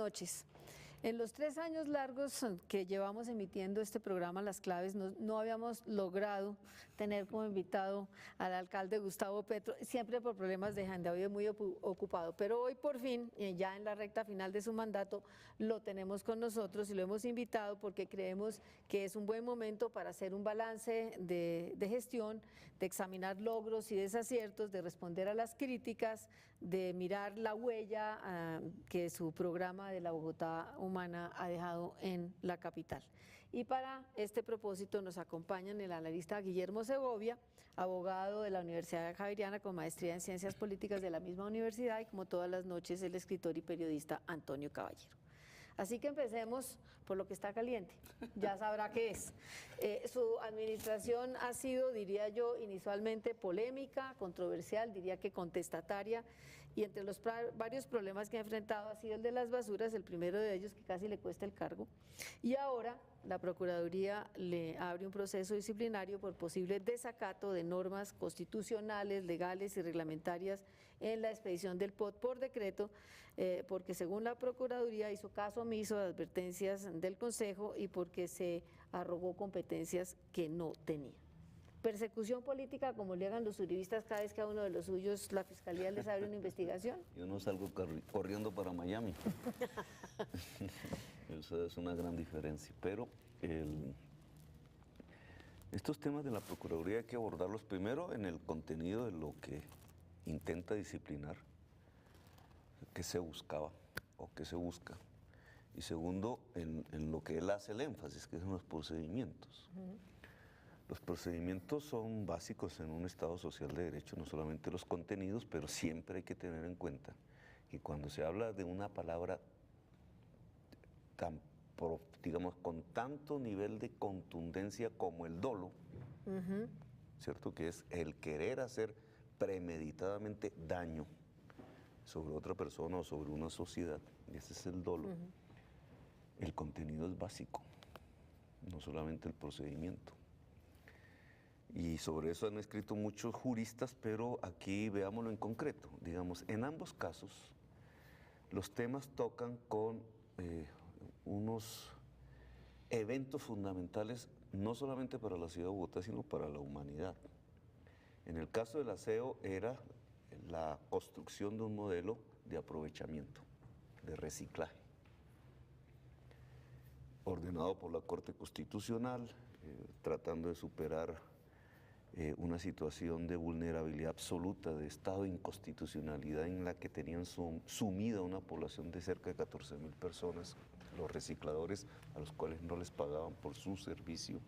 noches. En los 3 años largos que llevamos emitiendo este programa Las Claves, no habíamos logrado tener como invitado al alcalde Gustavo Petro, siempre por problemas de agenda, hoy es muy ocupado, pero hoy por fin, ya en la recta final de su mandato, lo tenemos con nosotros y lo hemos invitado porque creemos que es un buen momento para hacer un balance de gestión, de examinar logros y desaciertos, de responder a las críticas, de mirar la huella que su programa de la Bogotá Humana ha dejado en la capital. Y para este propósito nos acompañan el analista Guillermo Segovia, abogado de la Universidad Javeriana con maestría en Ciencias Políticas de la misma universidad, y como todas las noches el escritor y periodista Antonio Caballero. Así que empecemos por lo que está caliente, ya sabrá qué es. Su administración ha sido, diría yo, inicialmente polémica, controversial, diría que contestataria, y entre los varios problemas que ha enfrentado ha sido el de las basuras, el primero de ellos que casi le cuesta el cargo, y ahora la Procuraduría le abre un proceso disciplinario por posible desacato de normas constitucionales, legales y reglamentarias en la expedición del POT por decreto, porque según la Procuraduría hizo caso omiso de advertencias del Consejo y porque se arrogó competencias que no tenía. Persecución política, como le hagan los uribistas cada vez que a uno de los suyos la Fiscalía les abre una investigación. Yo no salgo corriendo para Miami. Eso es una gran diferencia. Pero estos temas de la Procuraduría hay que abordarlos primero en el contenido de lo que intenta disciplinar, qué se buscaba o qué se busca. Y segundo, en lo que él hace el énfasis, que son los procedimientos. Los procedimientos son básicos en un Estado social de derecho, no solamente los contenidos, pero siempre hay que tener en cuenta que cuando se habla de una palabra tan, digamos, con tanto nivel de contundencia como el dolo, ¿cierto? Que es el querer hacer premeditadamente daño sobre otra persona o sobre una sociedad, y ese es el dolo. El contenido es básico, no solamente el procedimiento. Y sobre eso han escrito muchos juristas, pero aquí veámoslo en concreto. Digamos, en ambos casos, los temas tocan con unos eventos fundamentales, no solamente para la ciudad de Bogotá, sino para la humanidad. En el caso del aseo era la construcción de un modelo de aprovechamiento, de reciclaje, ordenado por la Corte Constitucional, tratando de superar una situación de vulnerabilidad absoluta, de estado de inconstitucionalidad en la que tenían sumida una población de cerca de 14.000 personas, los recicladores, a los cuales no les pagaban por su servicio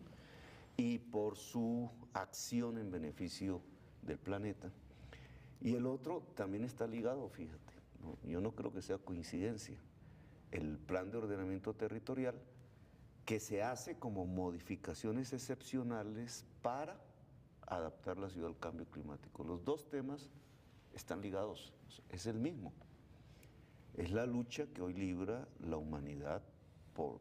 y por su acción en beneficio del planeta. Y el otro también está ligado, fíjate, ¿no? Yo no creo que sea coincidencia, el plan de ordenamiento territorial que se hace como modificaciones excepcionales para adaptar la ciudad al cambio climático. Los dos temas están ligados, es el mismo. Es la lucha que hoy libra la humanidad por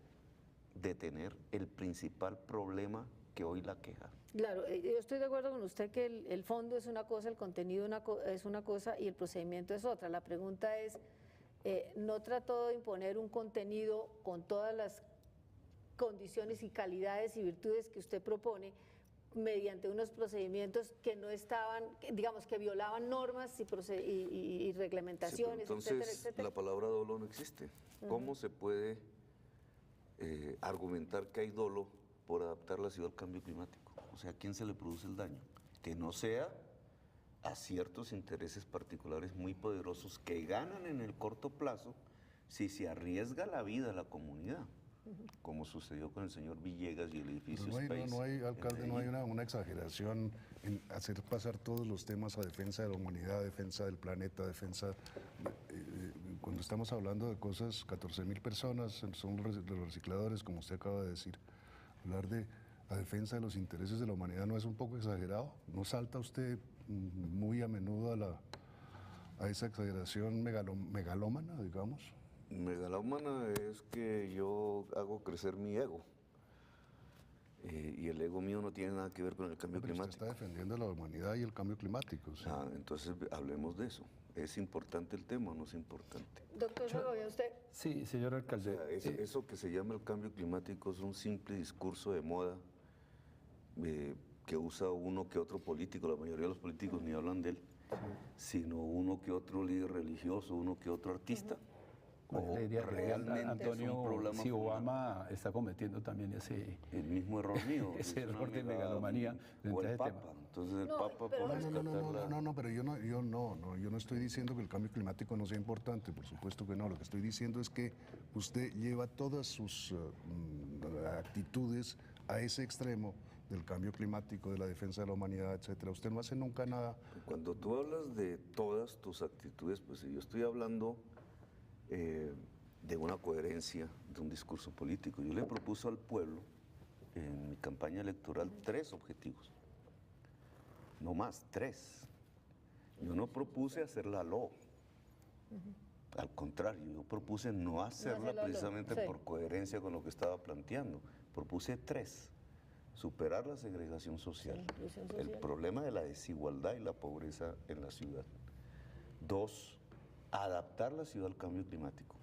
detener el principal problema que hoy la queja. Claro, yo estoy de acuerdo con usted que el fondo es una cosa, el contenido es una cosa y el procedimiento es otra. La pregunta es, ¿no trató de imponer un contenido con todas las condiciones y calidades y virtudes que usted propone mediante unos procedimientos que no estaban, digamos, que violaban normas y reglamentaciones, sí, entonces, etcétera, etcétera? La palabra dolo no existe. ¿Cómo se puede argumentar que hay dolo por adaptar la ciudad al cambio climático? O sea, ¿a quién se le produce el daño? Que no sea a ciertos intereses particulares muy poderosos que ganan en el corto plazo si se arriesga la vida a la comunidad, como sucedió con el señor Villegas y el edificio Space. No hay, alcalde, no hay una exageración en hacer pasar todos los temas a defensa de la humanidad, defensa del planeta, defensa... cuando estamos hablando de cosas, 14.000 personas, son los recicladores, como usted acaba de decir, hablar de la defensa de los intereses de la humanidad no es un poco exagerado. ¿No salta usted muy a menudo a esa exageración megalómana, digamos? Megalómana es que yo hago crecer mi ego. Y el ego mío no tiene nada que ver con el cambio Pero usted climático. está defendiendo la humanidad y el cambio climático. ¿Sí? Entonces hablemos de eso. ¿Es importante el tema o no es importante? Doctor Segovia, usted... Sí, señor alcalde. Eso que se llama el cambio climático es un simple discurso de moda que usa uno que otro político. La mayoría de los políticos ni hablan de él, sino uno que otro líder religioso, uno que otro artista. Bueno, O le diría que realmente Antonio, es un problema si fundamental. Obama está cometiendo también El mismo error mío. ese es una error de negada, megalomanía o frente a el ese Papa. tema. Entonces el No, Papa pero por no, No, pero yo no estoy diciendo que el cambio climático no sea importante, por supuesto que no. Lo que estoy diciendo es que usted lleva todas sus actitudes a ese extremo del cambio climático, de la defensa de la humanidad, etcétera. Usted no hace nunca nada. Cuando tú hablas de todas tus actitudes, pues yo estoy hablando de una coherencia de un discurso político. Yo le propuse al pueblo en mi campaña electoral 3 objetivos, no más, 3. Yo no propuse hacer la LO, al contrario, yo propuse no hacerla hacerla precisamente sí. por coherencia con lo que estaba planteando. Propuse 3. Superar la segregación social, inclusión el social. problema de la desigualdad y la pobreza en la ciudad. 2, adaptar la ciudad al cambio climático.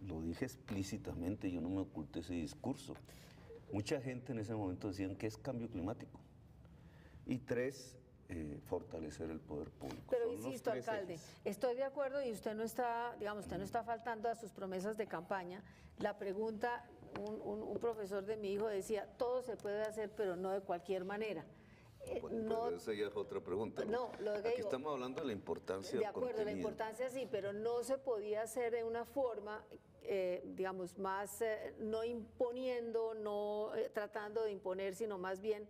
Lo dije explícitamente, yo no me oculté ese discurso. Mucha gente en ese momento decían que es cambio climático. Y 3, fortalecer el poder público. Pero Son los insisto, 3 alcalde, ejes. estoy de acuerdo y usted no está, digamos, usted no está faltando a sus promesas de campaña. La pregunta, un profesor de mi hijo decía, todo se puede hacer, pero no de cualquier manera. Bueno, pero esa ya es otra pregunta. No, lo que Aquí digo, estamos hablando de la importancia de del acuerdo, la contenido. importancia sí, pero no se podía hacer de una forma, digamos, más no imponiendo, no tratando de imponer, sino más bien,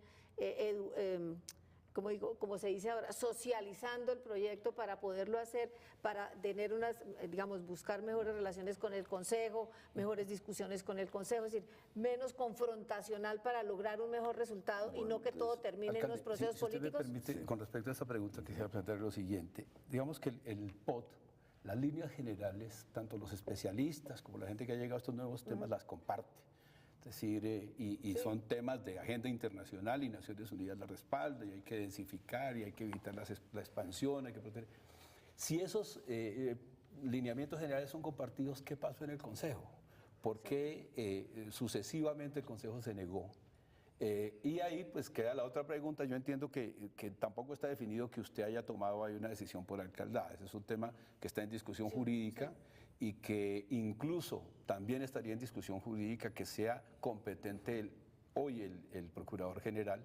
como digo, como se dice ahora, socializando el proyecto para poderlo hacer, para tener unas, digamos, buscar mejores relaciones con el Consejo, mejores discusiones con el Consejo, es decir, menos confrontacional para lograr un mejor resultado y no que todo termine en los Alcalde, procesos si usted me políticos. permite, con respecto a esta pregunta, quisiera plantear lo siguiente. Digamos que el POT, las líneas generales, tanto los especialistas como la gente que ha llegado a estos nuevos temas las comparte. Es decir, y son temas de agenda internacional y Naciones Unidas la respalda y hay que densificar y hay que evitar la expansión, hay que proteger. Si esos lineamientos generales son compartidos, ¿qué pasó en el Consejo? ¿Por qué sucesivamente el Consejo se negó? Y ahí pues queda la otra pregunta. Yo entiendo que tampoco está definido que usted haya tomado ahí una decisión por alcaldía. Ese es un tema que está en discusión jurídica y que incluso también estaría en discusión jurídica que sea competente hoy el Procurador General,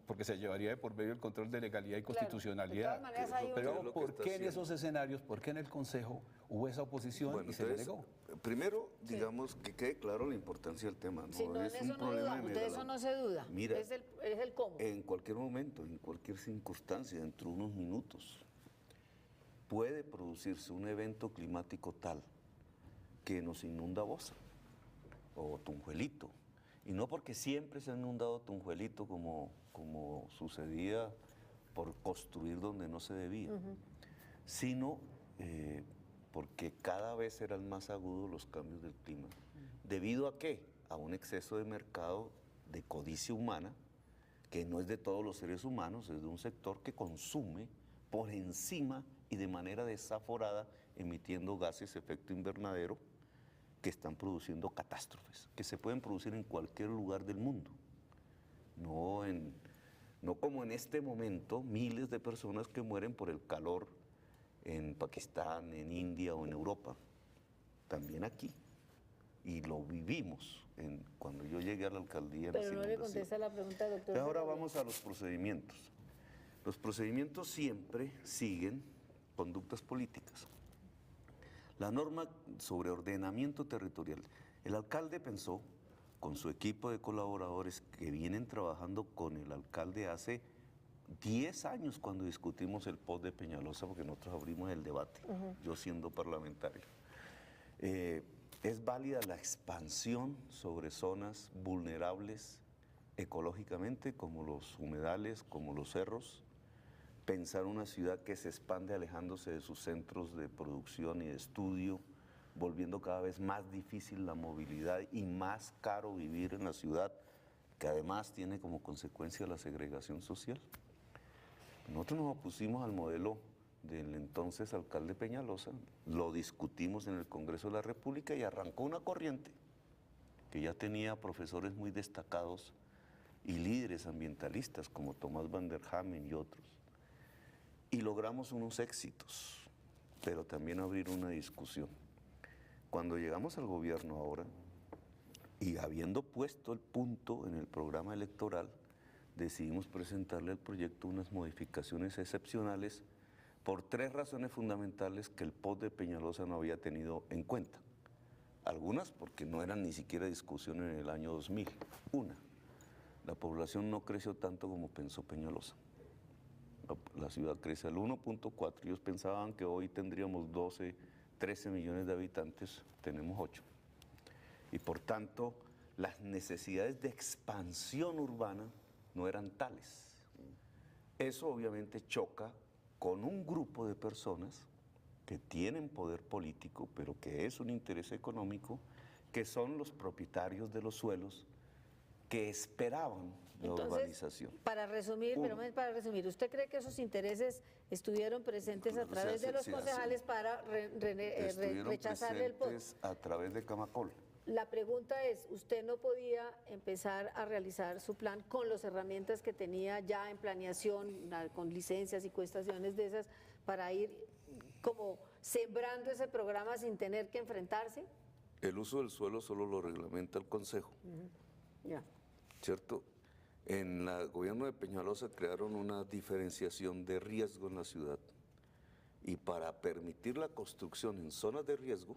porque se llevaría de por medio el control de legalidad y constitucionalidad. De todas maneras, hay Pero es lo que ¿por está qué en haciendo. esos escenarios, por qué en el Consejo hubo esa oposición Bueno, y se le entonces, negó? primero, digamos, que quede claro la importancia del tema. ¿no? Si no, en es eso un no problema dudamos, de eso no se duda. Mira, es el cómo. en cualquier momento, en cualquier circunstancia, dentro de unos minutos, puede producirse un evento climático tal que nos inunda Bosa o Tunjuelito. Y no porque siempre se ha inundado Tunjuelito como sucedía por construir donde no se debía, sino porque cada vez eran más agudos los cambios del clima. ¿Debido a qué? A un exceso de mercado de codicia humana, que no es de todos los seres humanos, es de un sector que consume por encima y de manera desaforada, emitiendo gases de efecto invernadero que están produciendo catástrofes, que se pueden producir en cualquier lugar del mundo. No como en este momento, miles de personas que mueren por el calor en Pakistán, en India o en Europa. También aquí. Y lo vivimos cuando yo llegué a la alcaldía. en las Pero no le inundaciones. contesta la pregunta, doctor. Y ahora Segovia. vamos a los procedimientos. Los procedimientos siempre siguen conductas políticas. La norma sobre ordenamiento territorial. El alcalde pensó, con su equipo de colaboradores que vienen trabajando con el alcalde hace 10 años cuando discutimos el POT de Peñalosa, porque nosotros abrimos el debate, yo siendo parlamentario. Es válida la expansión sobre zonas vulnerables ecológicamente, como los humedales, como los cerros. Pensar una ciudad que se expande alejándose de sus centros de producción y de estudio, volviendo cada vez más difícil la movilidad y más caro vivir en la ciudad, que además tiene como consecuencia la segregación social. Nosotros nos opusimos al modelo del entonces alcalde Peñalosa, lo discutimos en el Congreso de la República y arrancó una corriente que ya tenía profesores muy destacados y líderes ambientalistas como Tomás Van der Hamen y otros. Y logramos unos éxitos, pero también abrir una discusión. Cuando llegamos al gobierno ahora, y habiendo puesto el punto en el programa electoral, decidimos presentarle al proyecto unas modificaciones excepcionales por 3 razones fundamentales que el POT de Peñalosa no había tenido en cuenta. Algunas porque no eran ni siquiera discusión en el año 2000. Una, la población no creció tanto como pensó Peñalosa. La ciudad crece al 1.4, ellos pensaban que hoy tendríamos 12, 13 millones de habitantes, tenemos 8. Y por tanto, las necesidades de expansión urbana no eran tales. Eso obviamente choca con un grupo de personas que tienen poder político, pero que es un interés económico, que son los propietarios de los suelos que esperaban la urbanización. Para resumir, ¿usted cree que esos intereses estuvieron presentes a través de los concejales para rechazarle el POT? A través de Camacol. La pregunta es, ¿usted no podía empezar a realizar su plan con las herramientas que tenía ya en planeación, con licencias y cuestaciones de esas, para ir como sembrando ese programa sin tener que enfrentarse? El uso del suelo solo lo reglamenta el Consejo. Ya. ¿Cierto? En el gobierno de Peñalosa crearon una diferenciación de riesgo en la ciudad y para permitir la construcción en zonas de riesgo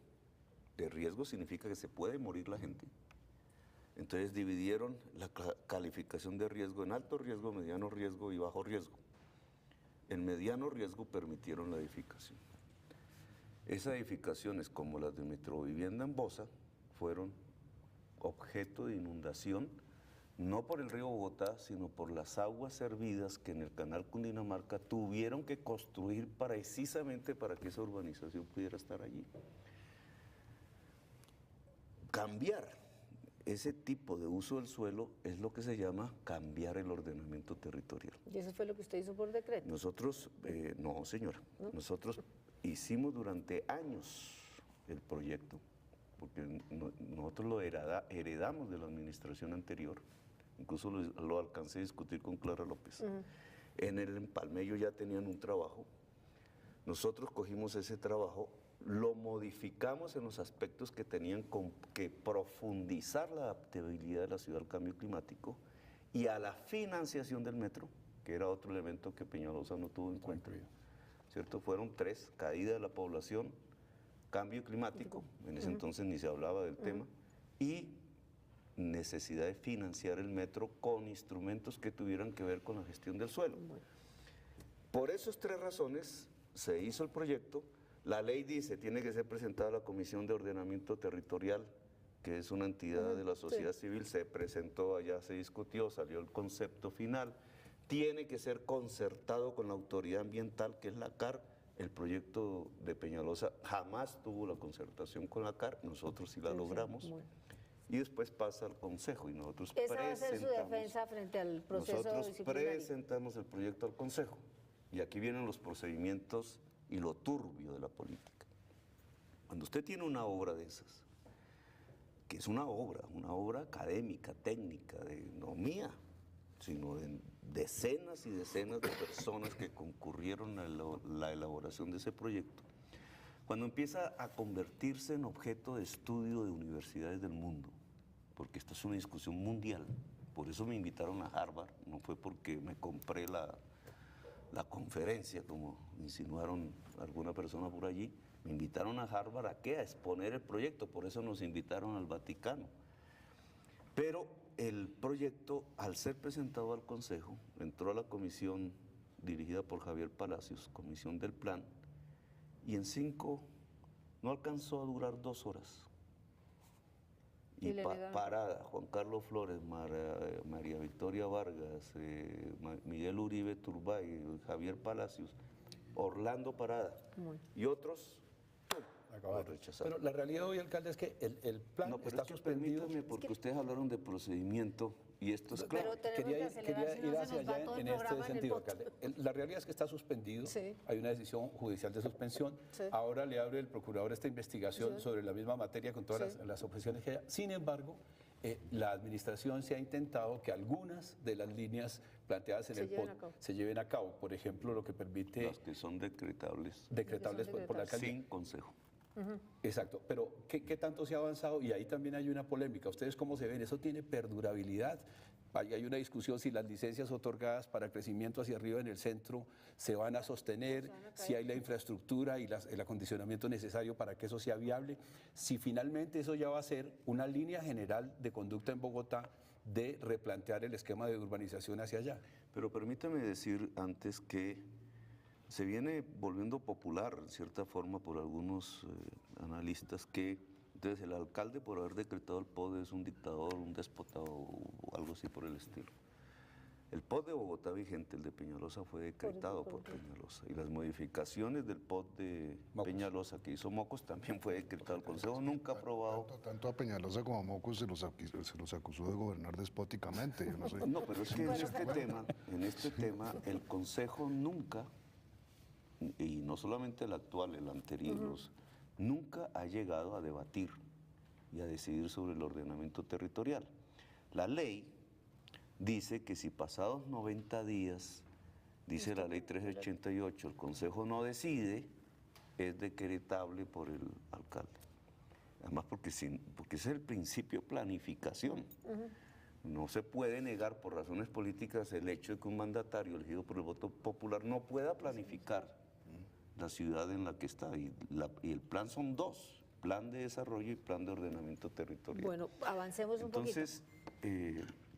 significa que se puede morir la gente. Entonces dividieron la calificación de riesgo en alto riesgo, mediano riesgo y bajo riesgo. En mediano riesgo permitieron la edificación. Esas edificaciones, como las de Metrovivienda en Bosa, fueron objeto de inundación, no por el río Bogotá, sino por las aguas servidas que en el canal Cundinamarca tuvieron que construir precisamente para que esa urbanización pudiera estar allí. Cambiar ese tipo de uso del suelo es lo que se llama cambiar el ordenamiento territorial. ¿Y eso fue lo que usted hizo por decreto? Nosotros, no señora, ¿no? Nosotros hicimos durante años el proyecto, porque nosotros lo heredamos de la administración anterior, incluso lo alcancé a discutir con Clara López. En el empalme ellos ya tenían un trabajo, nosotros cogimos ese trabajo, lo modificamos en los aspectos que tenían que profundizar la adaptabilidad de la ciudad al cambio climático y a la financiación del metro, que era otro elemento que Peñalosa no tuvo en cuenta. ¿Cierto? Fueron 3, caída de la población, cambio climático, en ese entonces ni se hablaba del tema, y necesidad de financiar el metro con instrumentos que tuvieran que ver con la gestión del suelo. Por esas 3 razones se hizo el proyecto. La ley dice, tiene que ser presentada a la Comisión de Ordenamiento Territorial, que es una entidad de la sociedad civil, se presentó allá, se discutió, salió el concepto final, tiene que ser concertado con la autoridad ambiental, que es la CAR. El proyecto de Peñalosa jamás tuvo la concertación con la CAR, nosotros sí la logramos. Y después pasa al Consejo y nosotros ¿Esa va a ser su defensa frente al proceso disciplinario? Nosotros presentamos el proyecto al Consejo y aquí vienen los procedimientos y lo turbio de la política. Cuando usted tiene una obra de esas, que es una obra académica, técnica, no mía, sino de decenas y decenas de personas que concurrieron a la elaboración de ese proyecto, cuando empieza a convertirse en objeto de estudio de universidades del mundo, porque esto es una discusión mundial, por eso me invitaron a Harvard, no fue porque me compré la conferencia, como insinuaron alguna persona por allí, me invitaron a Harvard ¿a qué? A exponer el proyecto, por eso nos invitaron al Vaticano. Pero el proyecto, al ser presentado al Consejo, entró a la comisión dirigida por Javier Palacios, comisión del plan, y en 5, no alcanzó a durar 2 horas. Y parada, Juan Carlos Flores, María Victoria Vargas, Miguel Uribe Turbay, Javier Palacios, Orlando Parada y otros, acaba de rechazar. Pero la realidad hoy, alcalde, es que el plan No, pero está es que suspendido. permítame, porque ustedes hablaron de procedimiento y esto es claro. Pero tenemos que acelerar, si no se hacia nos va allá todo el en programa este en el sentido, voto. alcalde. La realidad es que está suspendido. Sí. Hay una decisión judicial de suspensión. Sí. Ahora le abre el procurador esta investigación Sí. sobre la misma materia con todas Sí. las objeciones que haya. Sin embargo, la administración se ha intentado que algunas de las líneas planteadas en Se el lleven POT a cabo. se lleven a cabo. Por ejemplo, lo que permite Las que son decretables decretables por la alcaldía. sin consejo. Exacto, pero ¿qué tanto se ha avanzado? Y ahí también hay una polémica. ¿Ustedes cómo se ven? ¿Eso tiene perdurabilidad? Hay una discusión si las licencias otorgadas para crecimiento hacia arriba en el centro se van a sostener, si hay la infraestructura y el acondicionamiento necesario para que eso sea viable, si finalmente eso ya va a ser una línea general de conducta en Bogotá de replantear el esquema de urbanización hacia allá. Pero permítame decir antes que se viene volviendo popular, en cierta forma, por algunos analistas que entonces el alcalde, por haber decretado el POD, es un dictador, un déspota o algo así por el estilo. El POD de Bogotá vigente, el de Peñalosa, fue decretado por Peñalosa. Y las modificaciones del POD de Mocos. Peñalosa que hizo Mocos también fue decretado. El Consejo nunca ha aprobado. Tanto a Peñalosa como a Mocos se los acusó de gobernar despóticamente. Yo no sé. No, pero es que en este tema, el Consejo nunca, y no solamente el actual, el anterior, nunca ha llegado a debatir y a decidir sobre el ordenamiento territorial. La ley dice que si pasados 90 días, dice la ley 388, el Consejo no decide, es decretable por el alcalde. Además, porque ese es el principio de planificación. No se puede negar por razones políticas el hecho de que un mandatario elegido por el voto popular no pueda planificar la ciudad en la que está. Y el plan son dos, plan de desarrollo y plan de ordenamiento territorial. Bueno, avancemos un poquito. Entonces,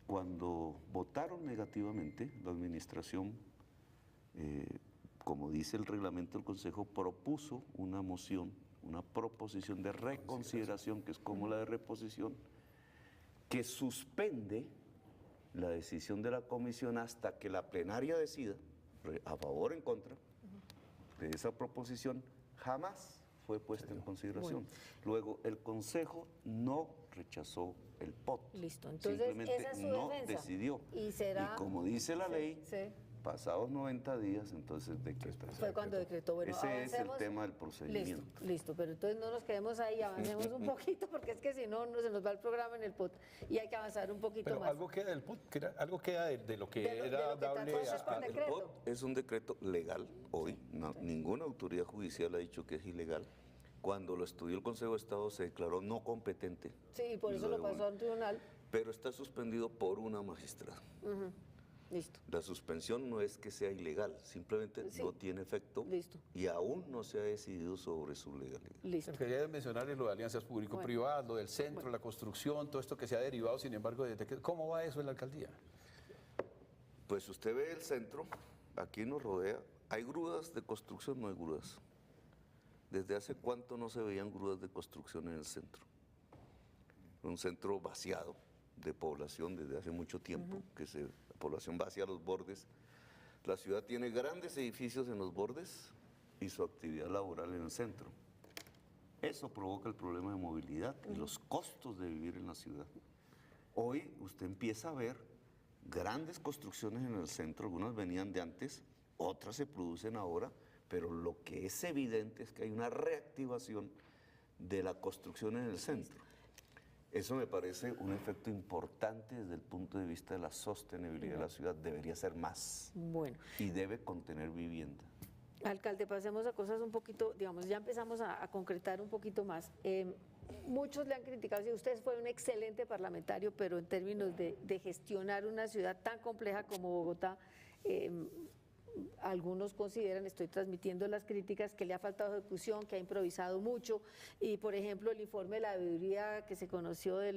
cuando votaron negativamente, la administración, como dice el reglamento del Consejo, propuso una moción, una proposición de reconsideración, que es como la de reposición, que suspende la decisión de la comisión hasta que la plenaria decida, a favor o en contra, de esa proposición. Jamás fue puesta en consideración. Luego, el Consejo no rechazó el POT. Listo, entonces simplemente esa es su no defensa. decidió. Y será- como dice la ley, sí. pasados 90 días, entonces decretó. Fue cuando decretó. Bueno, Ese es el avancemos. tema del procedimiento. Listo, pero entonces no nos quedemos ahí, avancemos un poquito, porque es que si no, se nos va el programa en el POT y hay que avanzar un poquito Pero más. algo queda del POT, algo queda de lo que De lo era que dable tanto es por El decreto. POT es un decreto legal hoy. Ninguna autoridad judicial ha dicho que es ilegal. Cuando lo estudió el Consejo de Estado se declaró no competente. Sí, por y eso lo pasó devolvió. a un tribunal. Pero está suspendido por una magistrada. Listo. La suspensión no es que sea ilegal, simplemente Sí. no tiene efecto Listo. y aún no se ha decidido sobre su legalidad. Listo. Quería mencionar lo de alianzas público-privadas, lo del centro, la construcción, todo esto que se ha derivado, sin embargo, ¿cómo va eso en la alcaldía? Pues usted ve el centro, aquí nos rodea, ¿hay grúas de construcción? No hay grúas. ¿Desde hace cuánto no se veían grúas de construcción en el centro? Un centro vaciado de población desde hace mucho tiempo, la población vacía los bordes. La ciudad tiene grandes edificios en los bordes y su actividad laboral en el centro. Eso provoca el problema de movilidad y los costos de vivir en la ciudad. Hoy usted empieza a ver grandes construcciones en el centro, algunas venían de antes, otras se producen ahora, pero lo que es evidente es que hay una reactivación de la construcción en el centro. Eso me parece un efecto importante desde el punto de vista de la sostenibilidad de la ciudad. Debería ser más Bueno, y debe contener vivienda. alcalde, pasemos a cosas un poquito, digamos, ya empezamos a concretar un poquito más. Muchos le han criticado, si usted fue un excelente parlamentario, pero en términos de gestionar una ciudad tan compleja como Bogotá, algunos consideran, estoy transmitiendo las críticas, que le ha faltado ejecución, que ha improvisado mucho, y por ejemplo el informe de la veeduría que se conoció de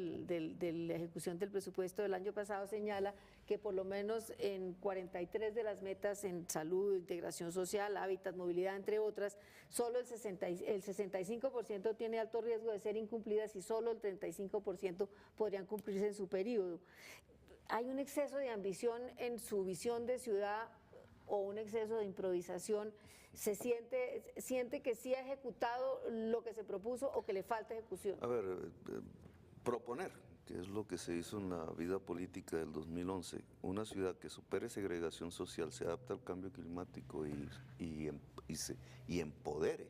la ejecución del presupuesto del año pasado señala que por lo menos en 43 de las metas en salud, integración social, hábitat, movilidad, entre otras, solo el 65% tiene alto riesgo de ser incumplidas y solo el 35% podrían cumplirse en su periodo. ¿Hay un exceso de ambición en su visión de ciudad o un exceso de improvisación? ¿Siente que sí ha ejecutado lo que se propuso o que le falta ejecución? A ver, proponer, que es lo que se hizo en la vida política del 2011, una ciudad que supere segregación social, se adapte al cambio climático y empodere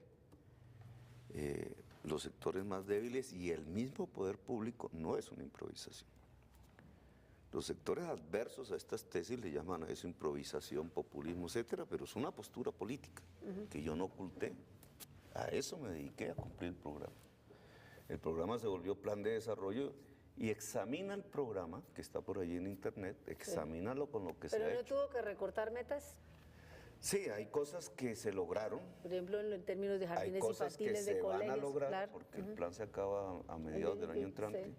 los sectores más débiles y el mismo poder público, no es una improvisación. Los sectores adversos a estas tesis le llaman a eso improvisación, populismo, etcétera, pero es una postura política que yo no oculté. A eso me dediqué, a cumplir el programa. El programa se volvió plan de desarrollo y examina el programa, que está por allí en internet, examínalo con lo que se ha ¿Pero no hecho. tuvo que recortar metas? Sí, hay cosas que se lograron, Por ejemplo, en términos de hay jardines cosas que infantiles, de se van colegios. a lograr, Claro. porque el plan se acaba a mediados del año entrante,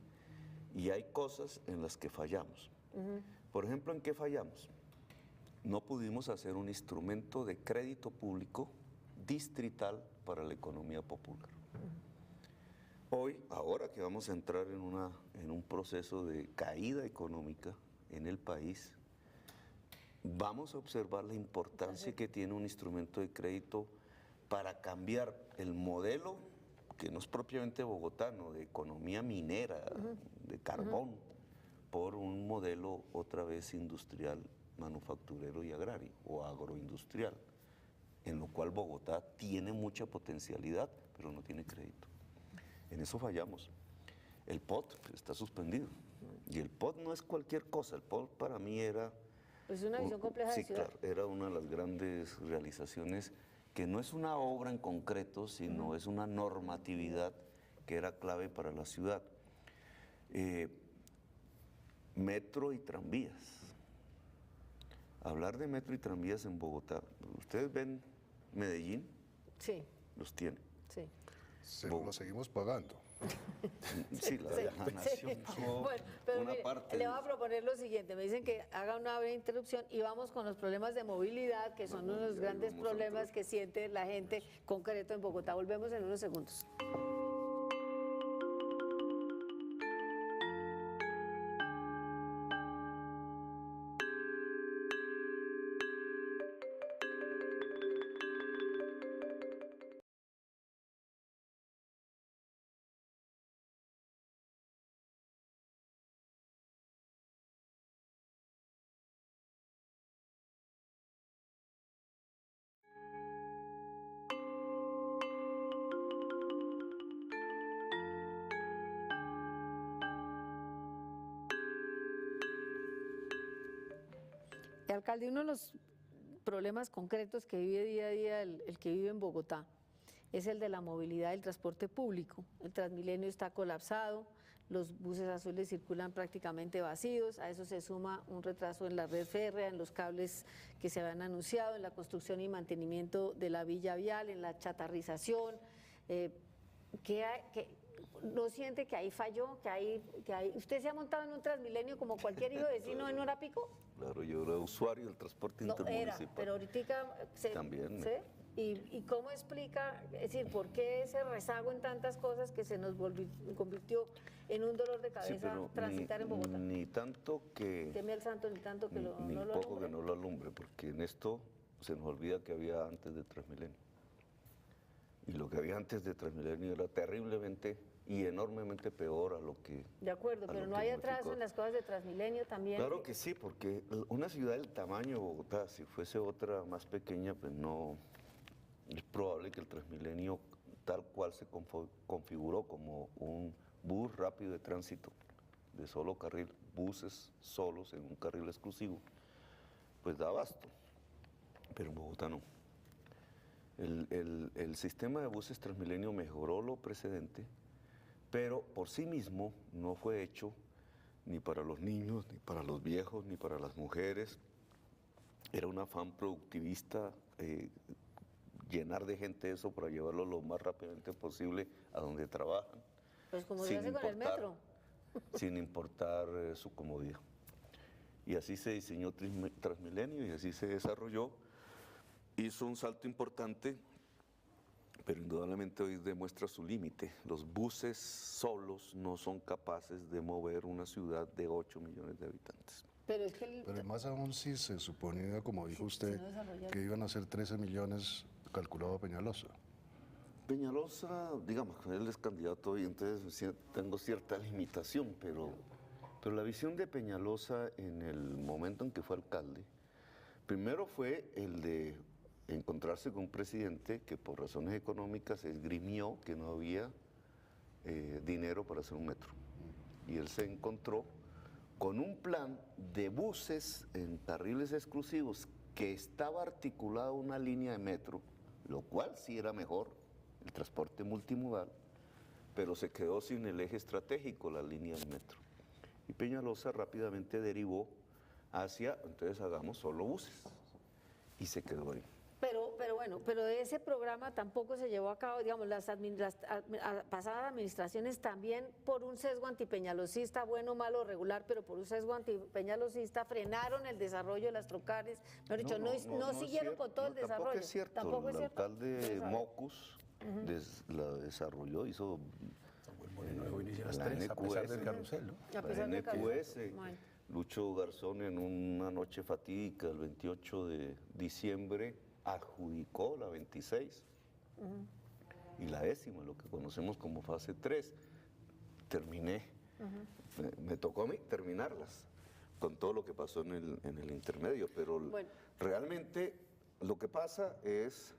y hay cosas en las que fallamos. Por ejemplo, ¿en qué fallamos? No pudimos hacer un instrumento de crédito público distrital para la economía popular. Hoy, ahora que vamos a entrar en un proceso de caída económica en el país, vamos a observar la importancia que tiene un instrumento de crédito para cambiar el modelo, que no es propiamente bogotano, de economía minera, de carbón, por un modelo otra vez industrial, manufacturero y agrario, o agroindustrial, en lo cual Bogotá tiene mucha potencialidad, pero no tiene crédito. En eso fallamos. El POT está suspendido. Y el POT no es cualquier cosa. El POT para mí era... Es una visión compleja de sí, ciudad. claro, era una de las grandes realizaciones, que no es una obra en concreto, sino es una normatividad que era clave para la ciudad. Metro y tranvías. Hablar de metro y tranvías en Bogotá. Ustedes ven Medellín, Sí, los tiene. sí. Lo seguimos pagando. Sí, la nación pagó Bueno, pero una mire, parte. le voy a proponer lo siguiente. Me dicen que haga una breve interrupción y vamos con los problemas de movilidad, que son uno de los grandes problemas que siente la gente concreto en Bogotá. Volvemos en unos segundos. Alcalde, uno de los problemas concretos que vive día a día el que vive en Bogotá es el de la movilidad del transporte público. El Transmilenio está colapsado, los buses azules circulan prácticamente vacíos, a eso se suma un retraso en la red férrea, en los cables que se habían anunciado, en la construcción y mantenimiento de la villa vial, en la chatarrización. ¿No siente que ahí falló? ¿Usted se ha montado en un Transmilenio como cualquier hijo de vecino en hora pico? Claro, yo era usuario del transporte No intermunicipal. era, pero ahorita También. ¿sí? ¿Y cómo explica, es decir, por qué ese rezago en tantas cosas que se nos convirtió en un dolor de Sí, cabeza pero transitar en Bogotá? ni tanto que... Teme al santo, ni tanto que ni no lo poco alumbre. que no lo alumbre, porque en esto se nos olvida que había antes de Transmilenio. Y lo que había antes de Transmilenio era terriblemente y enormemente peor a lo que... De acuerdo, a pero lo no que hay modificó. atraso en las cosas de Transmilenio también. Claro que sí, porque una ciudad del tamaño de Bogotá, si fuese otra más pequeña, pues no... Es probable que el Transmilenio, tal cual se configuró como un bus rápido de tránsito, de solo carril, buses solos en un carril exclusivo, pues da abasto. Pero en Bogotá no. El sistema de buses Transmilenio mejoró lo precedente, pero por sí mismo no fue hecho ni para los niños, ni para los viejos, ni para las mujeres. Era un afán productivista llenar de gente eso para llevarlo lo más rápidamente posible a donde trabajan. Pues como se hace con el metro. Sin importar su comodidad. Y así se diseñó Transmilenio y así se desarrolló. Hizo un salto importante, pero indudablemente hoy demuestra su límite. Los buses solos no son capaces de mover una ciudad de 8 millones de habitantes. Pero es que Pero más aún si se suponía, como dijo usted, no desarrollaron. que iban a ser 13 millones calculado a Peñalosa. Peñalosa, digamos, él es candidato y entonces tengo cierta limitación, pero la visión de Peñalosa en el momento en que fue alcalde, primero fue el de encontrarse con un presidente que por razones económicas esgrimió que no había dinero para hacer un metro. Y él se encontró con un plan de buses en carriles exclusivos que estaba articulada una línea de metro, lo cual sí era mejor, el transporte multimodal, pero se quedó sin el eje estratégico, la línea del metro. Y Peñalosa rápidamente derivó hacia, entonces hagamos solo buses, y se quedó ahí. Pero bueno, pero ese programa tampoco se llevó a cabo, digamos, las pasadas administraciones también por un sesgo antipeñalosista, bueno, malo, regular, pero por un sesgo antipeñalosista frenaron el desarrollo de las troncales, mejor dicho, no es siguieron cierto, con todo el desarrollo. Tampoco es cierto, Tampoco es el cierto. alcalde Mocus la desarrolló, hizo Samuel Moreno dejó iniciar las la tres, a pesar del NQS, carrusel, ¿no? A pesar la del carrusel. NQS, Bueno. Lucho Garzón en una noche fatídica, el 28 de diciembre, adjudicó la 26 y la 10ª, lo que conocemos como fase 3. Terminé, me tocó a mí terminarlas, con todo lo que pasó en el intermedio, pero Bueno. realmente lo que pasa es,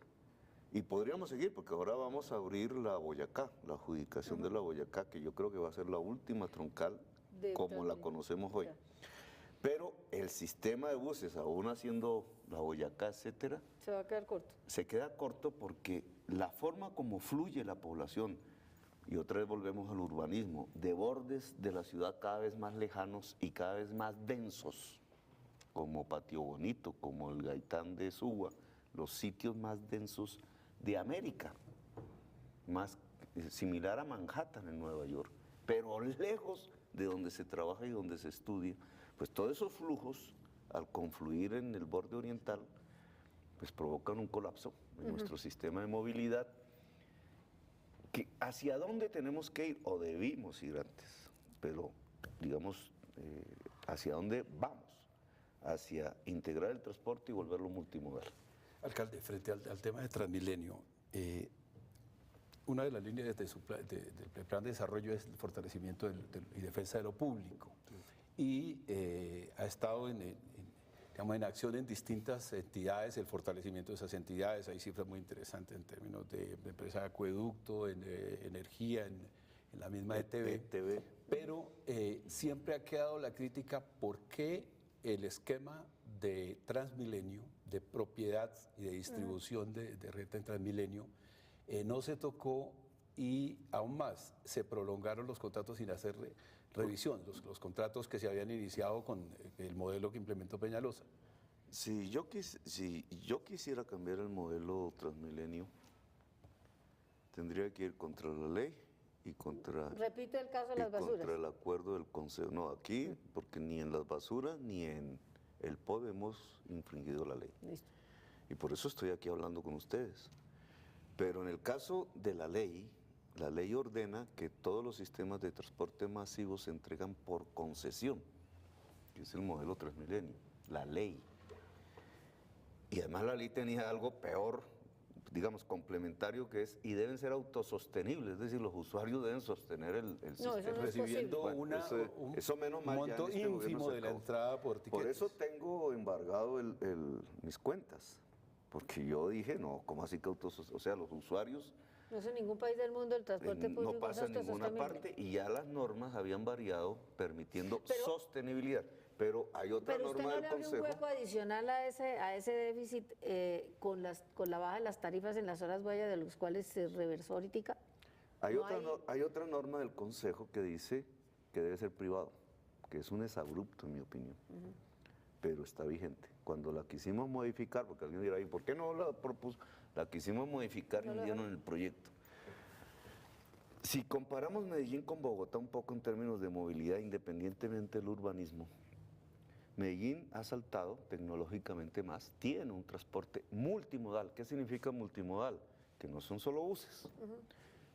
y podríamos seguir, porque ahora vamos a abrir la Boyacá, la adjudicación de la Boyacá, que yo creo que va a ser la última troncal De como la Transmilenio. conocemos hoy. Ya. Pero el sistema de buses, aún haciendo la Boyacá, etcétera, Se va a quedar corto. se queda corto porque la forma como fluye la población, y otra vez volvemos al urbanismo, de bordes de la ciudad cada vez más lejanos y cada vez más densos, como Patio Bonito, como el Gaitán de Suba, los sitios más densos de América, más similar a Manhattan en Nueva York, pero lejos de donde se trabaja y donde se estudia, pues todos esos flujos, al confluir en el borde oriental, pues provocan un colapso en nuestro sistema de movilidad. ¿Hacia dónde tenemos que ir? O debimos ir antes, pero digamos, ¿hacia dónde vamos? Hacia integrar el transporte y volverlo multimodal. Alcalde, frente al tema de Transmilenio, una de las líneas del plan de desarrollo es el fortalecimiento y defensa de lo público. Y ha estado digamos, en acción en distintas entidades, el fortalecimiento de esas entidades. Hay cifras muy interesantes en términos de empresa de acueducto, en energía, en la misma ETV. Pero siempre ha quedado la crítica por qué el esquema de Transmilenio, de propiedad y de distribución de renta en Transmilenio, no se tocó y aún más se prolongaron los contratos sin hacer revisión, los contratos que se habían iniciado con el modelo que implementó Peñalosa. Si yo quisiera cambiar el modelo Transmilenio, tendría que ir contra la ley y contra, Repite el caso de las basuras. contra el acuerdo del Consejo. No, aquí, porque ni en las basuras ni en el POD hemos infringido la ley. Listo. Y por eso estoy aquí hablando con ustedes. Pero en el caso de la ley ordena que todos los sistemas de transporte masivo se entregan por concesión, que es el modelo Transmilenio, la ley. Y además la ley tenía algo peor, digamos, complementario, que es, y deben ser autosostenibles, es decir, los usuarios deben sostener el sistema. eso no es Recibiendo Bueno, eso menos mal ya monto en este gobierno ínfimo se de la acabó. entrada por tiquetes. Por eso tengo embargado mis cuentas, porque yo dije, no, ¿cómo así que o sea, los usuarios No es en ningún país del mundo el transporte público no pasa en es ninguna autosostenible. parte y ya las normas habían variado permitiendo Pero- sostenibilidad. Pero hay otra Pero usted norma no del le abre un Consejo. hueco adicional a ese déficit con la baja de las tarifas en las horas valla de los cuales se reversó ahorita. Hay, No otra, hay- hay otra norma del Consejo que dice que debe ser privado, que es un exabrupto en mi opinión, pero está vigente. Cuando la quisimos modificar, porque alguien dirá, ¿y por qué no la propuso? La quisimos modificar y No lo hundieron el proyecto. Si comparamos Medellín con Bogotá un poco en términos de movilidad, independientemente del urbanismo, Medellín ha saltado tecnológicamente más, tiene un transporte multimodal. ¿Qué significa multimodal? Que no son solo buses,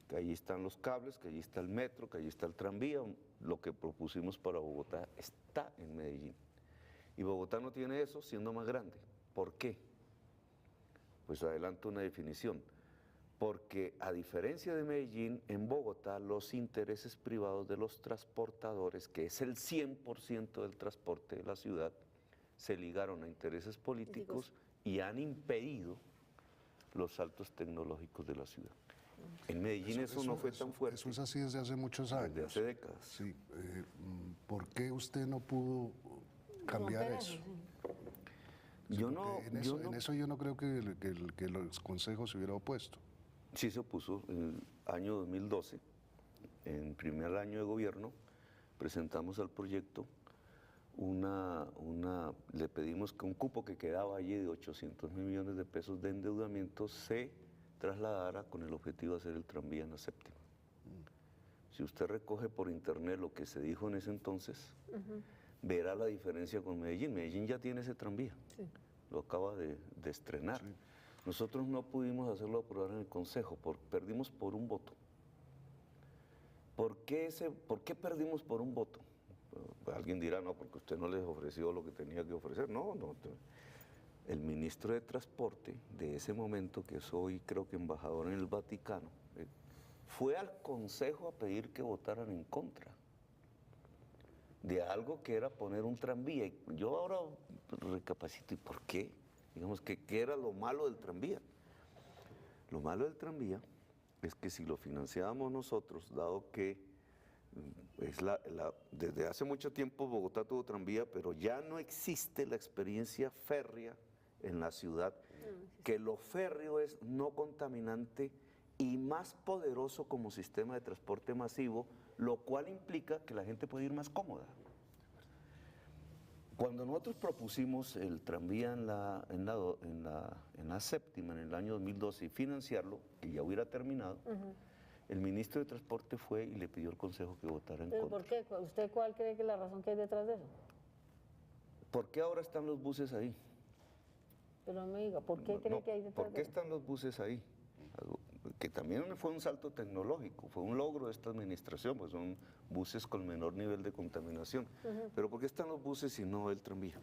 que allí están los cables, que allí está el metro, que allí está el tranvía. Lo que propusimos para Bogotá está en Medellín. Y Bogotá no tiene eso siendo más grande. ¿Por qué? Pues adelanto una definición. Porque a diferencia de Medellín, en Bogotá los intereses privados de los transportadores, que es el 100% del transporte de la ciudad, se ligaron a intereses políticos y han impedido los saltos tecnológicos de la ciudad. En Medellín eso no fue tan fuerte. Eso es así desde hace muchos años. Desde hace décadas. Sí. ¿Por qué usted no pudo cambiar eso? Sí, Yo no, en eso yo no creo que los consejos se hubiera opuesto. Sí se opuso. En el año 2012, en primer año de gobierno, presentamos al proyecto le pedimos que un cupo que quedaba allí de 800 mil millones de pesos de endeudamiento se trasladara con el objetivo de hacer el tranvía en la séptima. Si usted recoge por internet lo que se dijo en ese entonces, verá la diferencia con Medellín. Medellín ya tiene ese tranvía, lo acaba de estrenar. Sí. Nosotros no pudimos hacerlo aprobar en el Consejo, perdimos por un voto. ¿Por qué perdimos por un voto? Alguien dirá, no, porque usted no les ofreció lo que tenía que ofrecer. No. El ministro de Transporte de ese momento, que es hoy creo que embajador en el Vaticano, fue al Consejo a pedir que votaran en contra de algo que era poner un tranvía. Y yo ahora recapacito, ¿y por qué? Digamos, ¿qué era lo malo del tranvía? Lo malo del tranvía es que si lo financiábamos nosotros, dado que desde hace mucho tiempo Bogotá tuvo tranvía, pero ya no existe la experiencia férrea en la ciudad, que lo férreo es no contaminante y más poderoso como sistema de transporte masivo, lo cual implica que la gente puede ir más cómoda. Cuando nosotros propusimos el tranvía en la séptima, en el año 2012, y financiarlo, que ya hubiera terminado, el ministro de Transporte fue y le pidió al Consejo que votara en contra. ¿Por qué? ¿Usted cuál cree que es la razón que hay detrás de eso? ¿Por qué ahora están los buses ahí? Pero no me diga, ¿por qué cree que hay detrás ¿Por qué están los buses ahí? Que también fue un salto tecnológico, fue un logro de esta administración, pues son buses con menor nivel de contaminación. Pero ¿por qué están los buses y no el tranvía?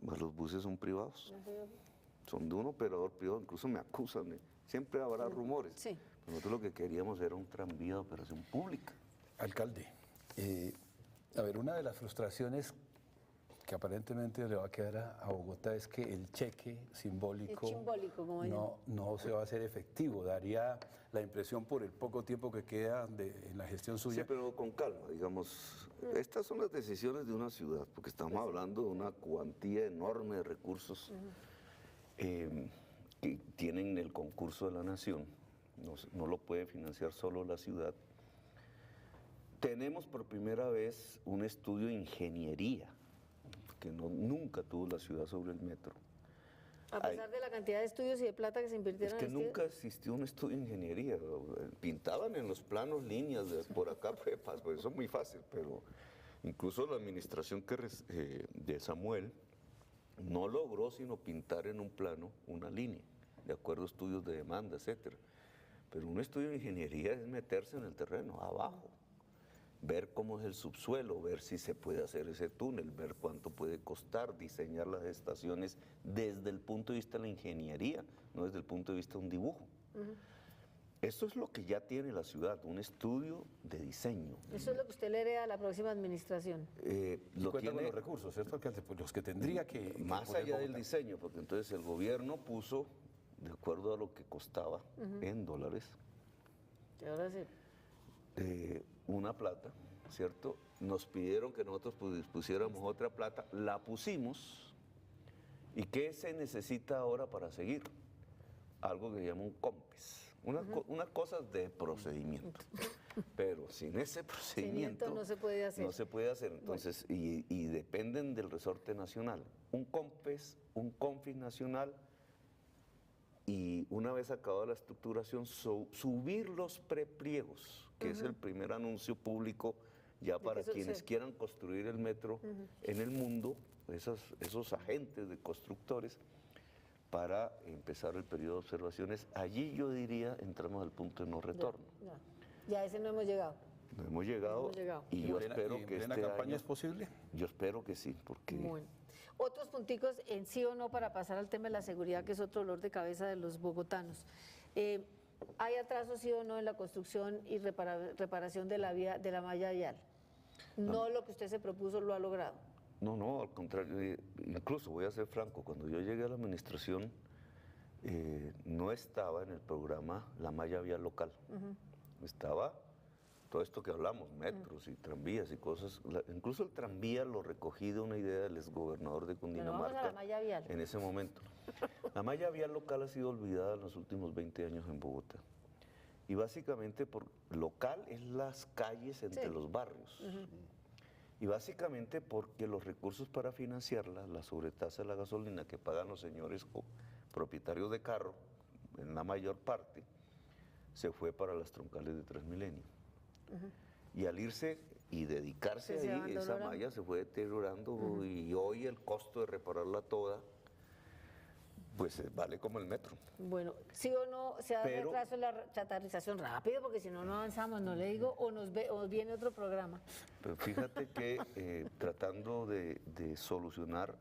Pues los buses son privados, son de un operador privado, incluso me acusan, siempre habrá rumores. Sí. Nosotros lo que queríamos era un tranvía de operación pública. Alcalde, a ver, una de las frustraciones que aparentemente le va a quedar a Bogotá es que el cheque simbólico no se va a hacer efectivo. Daría la impresión por el poco tiempo que queda en la gestión suya. Sí, pero con calma, digamos. Estas son las decisiones de una ciudad, porque estamos hablando de una cuantía enorme de recursos que tienen el concurso de la nación. No lo puede financiar solo la ciudad. Tenemos por primera vez un estudio de ingeniería que nunca tuvo la ciudad sobre el metro. A pesar de la cantidad de estudios y de plata que se invirtieron. Es que nunca existió un estudio de ingeniería. Pintaban en los planos líneas por acá, pues eso es muy fácil, pero incluso la administración de Samuel no logró sino pintar en un plano una línea, de acuerdo a estudios de demanda, etcétera. Pero un estudio de ingeniería es meterse en el terreno, abajo, ver cómo es el subsuelo, ver si se puede hacer ese túnel, ver cuánto puede costar, diseñar las estaciones desde el punto de vista de la ingeniería, no desde el punto de vista de un dibujo. Eso es lo que ya tiene la ciudad, un estudio de diseño. Eso es lo que usted le hereda a la próxima administración. Cuenta con los recursos, ¿cierto? Pues los que tendría que más allá del diseño, porque entonces el gobierno puso, de acuerdo a lo que costaba en dólares, ahora sí. Una plata, ¿cierto? Nos pidieron que nosotros pusiéramos otra plata, la pusimos. ¿Y qué se necesita ahora para seguir? Algo que se llama un COMPES, unas cosas de procedimiento. Pero sin ese procedimiento no se puede hacer. No se puede hacer. Entonces, y dependen del resorte nacional. Un COMPES, un CONFIS nacional, y una vez acabada la estructuración, subir los prepliegos, que es el primer anuncio público ya para quienes quieran construir el metro en el mundo, esos agentes de constructores, para empezar el periodo de observaciones. Allí yo diría entramos al punto de no retorno. Ya a ese no hemos llegado. No hemos llegado, hemos llegado. y yo espero ¿Y que en plena este campaña año, es posible? yo espero que sí, porque Bueno. Otros punticos en sí o no para pasar al tema de la seguridad, que es otro dolor de cabeza de los bogotanos. ¿Hay atraso sí o no en la construcción y reparación de la vía, de la malla vial? No lo que usted se propuso lo ha logrado. no, al contrario, incluso voy a ser franco, cuando yo llegué a la administración no estaba en el programa la malla vial local, estaba todo esto que hablamos, metros y tranvías y cosas, incluso el tranvía lo recogí de una idea del exgobernador de Pero vamos a Cundinamarca la malla vial. en ese momento. La malla vial local ha sido olvidada en los últimos 20 años en Bogotá. Y básicamente por local es las calles entre Sí. los barrios. Y básicamente porque los recursos para financiarla, la sobretasa de la gasolina que pagan los señores propietarios de carro, en la mayor parte, se fue para las troncales de Transmilenio. Y al irse y dedicarse Sí, se ahí, abandonó esa la- malla se fue deteriorando y hoy el costo de repararla toda, pues vale como el metro. Bueno, sí o no se da Pero- retraso en la chatarrización rápido, porque si no, no avanzamos, no le digo, o nos viene otro programa. Pero fíjate que tratando de solucionar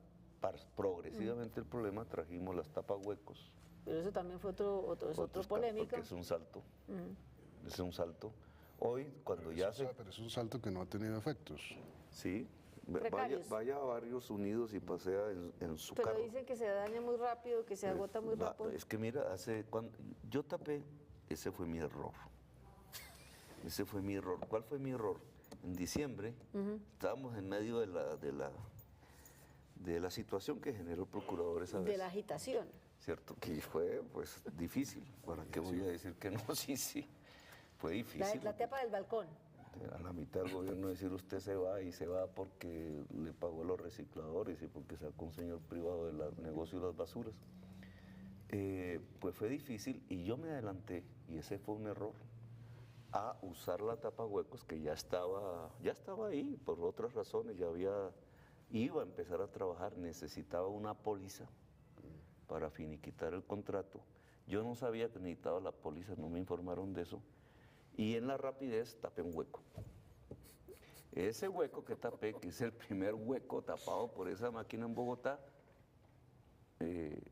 progresivamente el problema, trajimos las tapahuecos. Pero eso también fue otro Otros polémico. Porque es un salto. Es un salto. Hoy, cuando ya se... Pero es un salto que no ha tenido efectos. Sí, Precarios. vaya a Barrios Unidos y pasea en su Pero carro. dicen que se daña muy rápido, que se agota muy rápido. Es que mira, cuando yo tapé, ese fue mi error. Ese fue mi error. ¿Cuál fue mi error? En diciembre estábamos en medio de la situación que generó el procurador esa vez. De la agitación. ¿Cierto? Que fue pues difícil. ¿Para qué voy a decir que no? Sí. Fue difícil. La tapa del balcón. A la mitad del gobierno decir usted se va y se va porque le pagó a los recicladores y porque sacó un señor privado del negocio de las basuras. Pues fue difícil y yo me adelanté, y ese fue un error, a usar la tapahuecos que ya estaba ahí por otras razones, iba a empezar a trabajar, necesitaba una póliza para finiquitar el contrato. Yo no sabía que necesitaba la póliza, no me informaron de eso. Y en la rapidez tapé un hueco. Ese hueco que tapé, que es el primer hueco tapado por esa máquina en Bogotá, el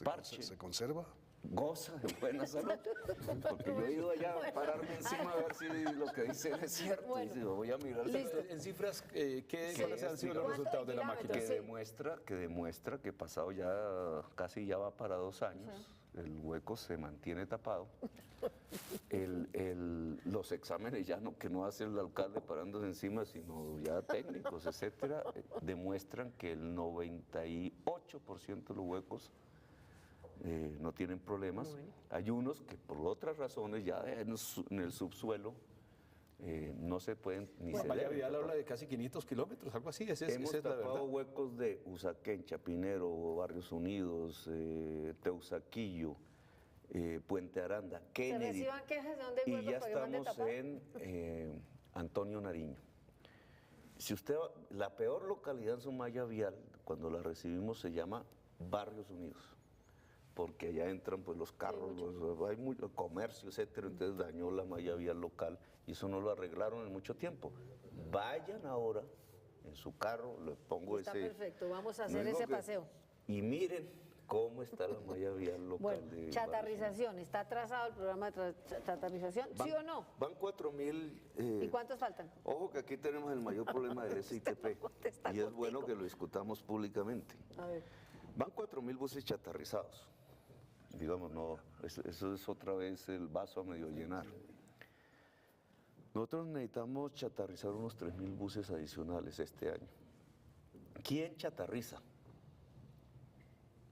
parche ¿Se conserva? goza de buena salud. Porque yo he ido allá a pararme encima a ver si lo que dicen es cierto. Bueno. Y digo, voy a mirar. Listo. En cifras, ¿cuáles han sido los ¿Cuánto resultados de la kilómetros? máquina? Que demuestra que pasado ya, casi ya va para 2 años, el hueco se mantiene tapado. Los exámenes ya que no hace el alcalde parándose encima, sino ya técnicos, etcétera, demuestran que el 98% de los huecos no tienen problemas. Hay unos que por otras razones ya en el subsuelo no se pueden ni se Malla deben Vial tapar. habla de casi 500 kilómetros, algo así. Esa Hemos es la tapado verdad. huecos de Usaquén, Chapinero, Barrios Unidos, Teusaquillo, Puente Aranda, Se Kennedy. reciban quejas de dónde hay Y huecos ya para que mande estamos tapar. en Antonio Nariño. Si usted la peor localidad en su malla vial, cuando la recibimos, se llama Barrios Unidos, porque allá entran pues los carros, hay mucho comercio, etcétera, entonces dañó la malla vial local y eso no lo arreglaron en mucho tiempo. Vayan ahora en su carro, les pongo Está ese... perfecto, vamos a no hacer digo ese que- paseo. Y miren cómo está la malla vial local Bueno, de Barrios Unidos. chatarrización, ¿está atrasado el programa de chatarrización? ¿Sí o no? Van 4.000... ¿Y cuántos faltan? Ojo que aquí tenemos el mayor problema del SITP contesta y es bueno contigo. que lo discutamos públicamente. A ver. Van 4.000 buses chatarrizados. Digamos, no, eso es otra vez el vaso a medio llenar. Nosotros necesitamos chatarrizar unos 3.000 buses adicionales este año. ¿Quién chatarriza?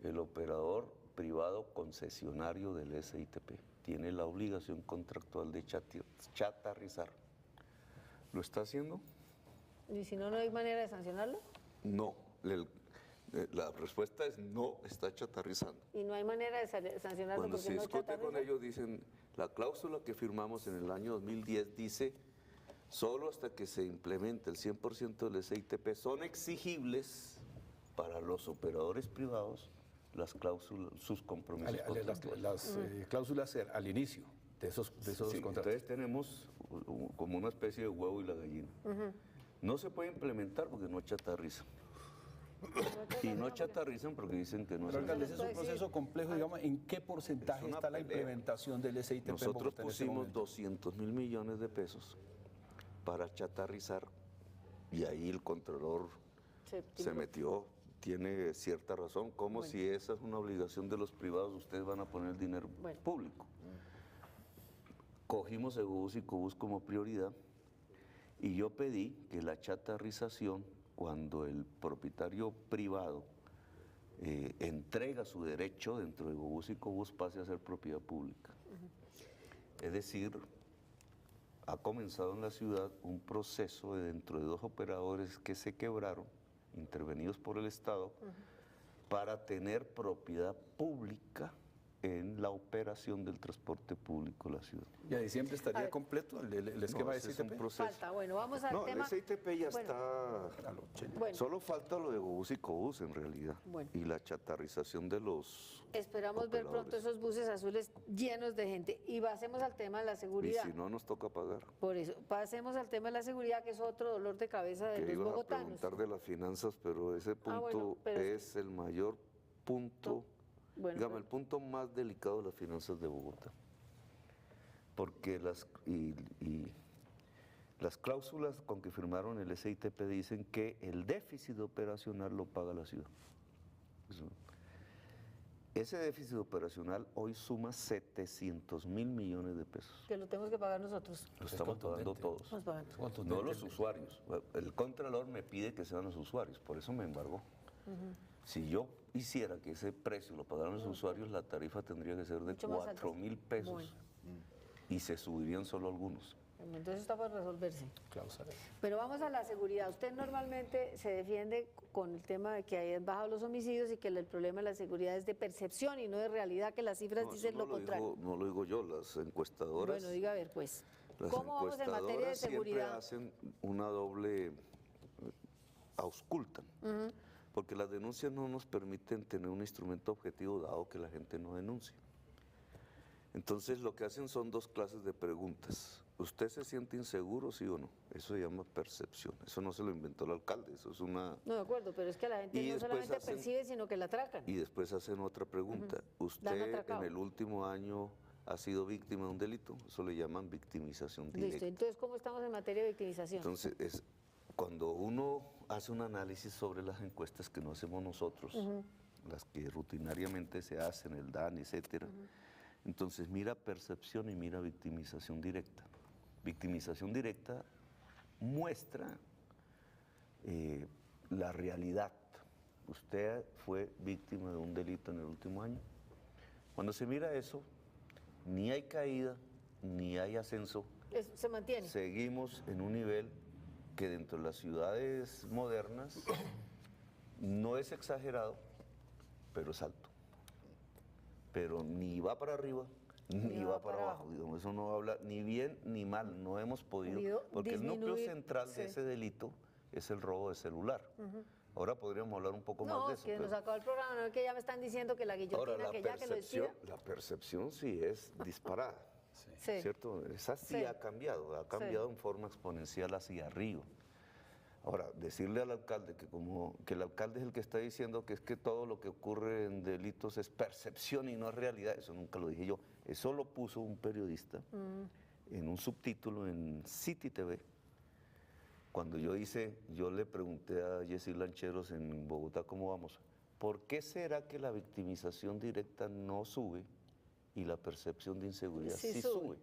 El operador privado concesionario del SITP. Tiene la obligación contractual de chatarrizar. ¿Lo está haciendo? ¿Y si no, no hay manera de sancionarlo? No. La respuesta es no está chatarrizando. ¿Y no hay manera de sancionarlo Cuando porque se no discute con chatarriza? ellos dicen, la cláusula que firmamos en el año 2010 dice, solo hasta que se implemente el 100% del SITP son exigibles para los operadores privados las cláusulas, sus compromisos contractuales. Las cláusulas al inicio de esos Sí, contratos. entonces tenemos como una especie de huevo y la gallina. No se puede implementar porque no chatarrizan. Y no chatarrizan porque dicen que no es Pero, alcalde, así. ese es un proceso complejo, digamos, ¿en qué porcentaje Es una está la pelea. implementación del SITP en Nosotros Bogotá en este pusimos momento? 200.000 millones de pesos para chatarrizar y ahí el Contralor se metió. Tiene cierta razón, como si esa es una obligación de los privados, ustedes van a poner el dinero público. Cogimos Egobús y Cobús como prioridad y yo pedí que la chatarrización, cuando el propietario privado entrega su derecho dentro de Egobús y Cobús, pase a ser propiedad pública. Es decir, ha comenzado en la ciudad un proceso dentro de dos operadores que se quebraron, intervenidos por el Estado, para tener propiedad pública en la operación del transporte público de la ciudad. ¿Y a diciembre estaría completo el esquema de ese es un SITP? proceso. Falta, bueno, vamos al No, tema. el SITP ya Bueno, está. Bueno. Solo falta lo de Egobús y Cobús en realidad. Bueno. Y la chatarrización de los. Esperamos ver pronto operadores. esos buses azules llenos de gente. Y pasemos al tema de la Y seguridad. si no, nos toca pagar. Por eso, pasemos al tema de la seguridad, que es otro dolor de cabeza de Que los ibas a bogotanos. preguntar de las finanzas, pero ese punto bueno, pero es el mayor punto, Bueno, digamos, el punto más delicado de las finanzas de Bogotá. Porque las cláusulas con que firmaron el SITP dicen que el déficit operacional lo paga la ciudad. Ese déficit operacional hoy suma 700.000 millones de pesos. que lo tenemos que pagar nosotros. Lo estamos pagando contundente. todos. Estamos pagando. No los usuarios. El Contralor me pide que sean los usuarios, por eso me embargó. Si yo hiciera que ese precio lo pagaran los usuarios, la tarifa tendría que ser de Mucho más alta. 4.000 pesos Bueno. y se subirían solo algunos. Entonces está por resolverse. Cláusula. Pero vamos a la seguridad. Usted normalmente se defiende con el tema de que hayan bajado los homicidios y que el problema de la seguridad es de percepción y no de realidad, que las cifras No, eso dicen no lo contrario. no lo digo yo, las encuestadoras. Bueno, diga a ver, pues. Las ¿Cómo vamos en materia de encuestadoras siempre seguridad? hacen una doble, auscultan, porque las denuncias no nos permiten tener un instrumento objetivo dado que la gente no denuncie. Entonces lo que hacen son dos clases de preguntas. ¿Usted se siente inseguro, sí o no? Eso se llama percepción. Eso no se lo inventó el alcalde, eso es una... No, de acuerdo, pero es que la gente Y no después solamente hacen- percibe, sino que la atracan. Y después hacen otra pregunta. La han ¿Usted atracado. en el último año ha sido víctima de un delito? Eso le llaman victimización Listo, directa. entonces, ¿cómo estamos en materia de victimización? Entonces, cuando uno hace un análisis sobre las encuestas que no hacemos nosotros, las que rutinariamente se hacen, el DAN, etcétera, entonces mira percepción y mira victimización directa. Victimización directa muestra la realidad. Usted fue víctima de un delito en el último año. Cuando se mira eso, ni hay caída, ni hay ascenso. Se mantiene. Seguimos en un nivel que dentro de las ciudades modernas no es exagerado, pero es alto. Pero ni va para arriba, ni va para abajo. Digamos, eso no habla ni bien ni mal, no hemos podido, porque el núcleo central de ese delito es el robo de celular. Ahora podríamos hablar un poco más No, de es eso. que nos acabó el programa, no es que ya me están diciendo que la guillotina, Ahora, que ya que lo decía. la percepción sí es disparada. Sí. ¿Cierto? Esa sí, Sí. ha cambiado en forma exponencial hacia arriba. Ahora, decirle al alcalde que el alcalde es el que está diciendo que es que todo lo que ocurre en delitos es percepción y no es realidad, eso nunca lo dije yo. Eso lo puso un periodista en un subtítulo en City TV. Cuando yo le pregunté a Jessy Lancheros en Bogotá cómo vamos, ¿por qué será que la victimización directa no sube y la percepción de inseguridad sí sube?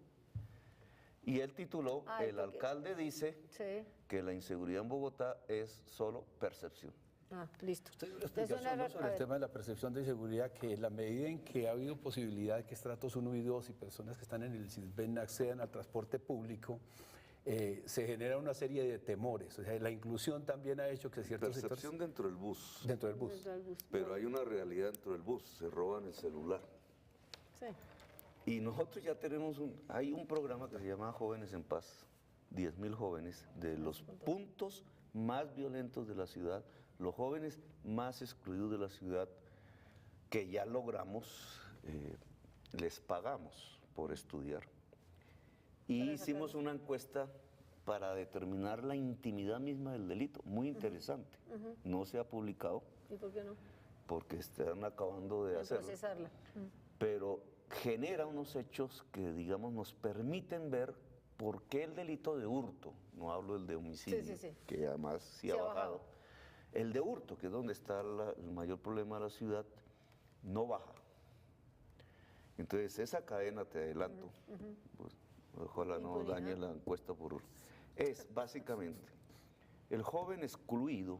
Y él tituló, el alcalde dice que la inseguridad en Bogotá es solo percepción. Ah, listo. Usted dio una explicación, ¿no?, sobre el tema de la percepción de inseguridad, que en la medida en que ha habido posibilidad de que estratos 1 y 2 y personas que están en el CISBEN accedan al transporte público, se genera una serie de temores. O sea, la inclusión también ha hecho que ciertos Percepción sectores... dentro del bus. Dentro del bus. Pero hay una realidad dentro del bus, se roban el celular. Sí. Y nosotros ya tenemos hay un programa que se llama Jóvenes en Paz, 10.000 jóvenes de los puntos más violentos de la ciudad, los jóvenes más excluidos de la ciudad, que ya logramos, les pagamos por estudiar. Y hicimos una encuesta para determinar la intimidad misma del delito, muy interesante. No se ha publicado ¿Y por qué no? porque están acabando de hacerlo, Procesarla. pero genera unos hechos que, digamos, nos permiten ver por qué el delito de hurto, no hablo del de homicidio, Sí, sí, sí. que además sí ha bajado, el de hurto, que es donde está el mayor problema de la ciudad, no baja. Entonces, esa cadena, te adelanto, pues, ojalá no Impunidad. dañe la encuesta es básicamente el joven excluido,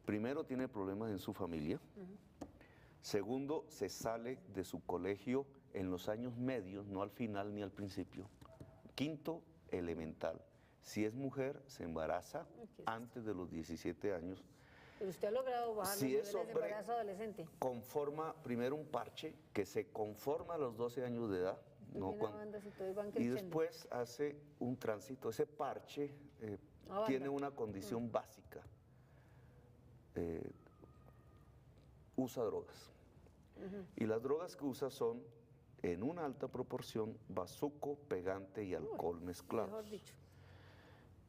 primero tiene problemas en su familia, segundo, se sale de su colegio en los años medios, no al final ni al principio, quinto, elemental. Si es mujer, se embaraza antes de los 17 años. Pero usted ha logrado bajar Si los es niveles de hombre, embarazo adolescente. conforma primero un parche que se conforma a los 12 años de edad. Pues viene banda, si todos van Y creciendo. después hace un tránsito. Ese parche Banda. tiene una condición básica. Usa drogas. Y las drogas que usa son, en una alta proporción, bazuco, pegante y alcohol mezclados. Mejor dicho.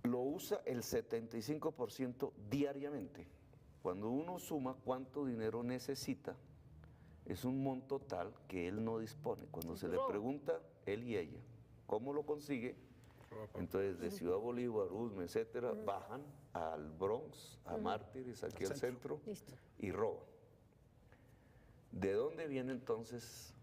Lo usa el 75% diariamente. Cuando uno suma cuánto dinero necesita, es un monto tal que él no dispone. Cuando se le Roba. pregunta, él y ella, ¿cómo lo consigue? Entonces, de Ciudad Bolívar, Usme, etcétera, bajan al Bronx, a Mártires, aquí al centro, Listo. y roban. ¿De dónde viene entonces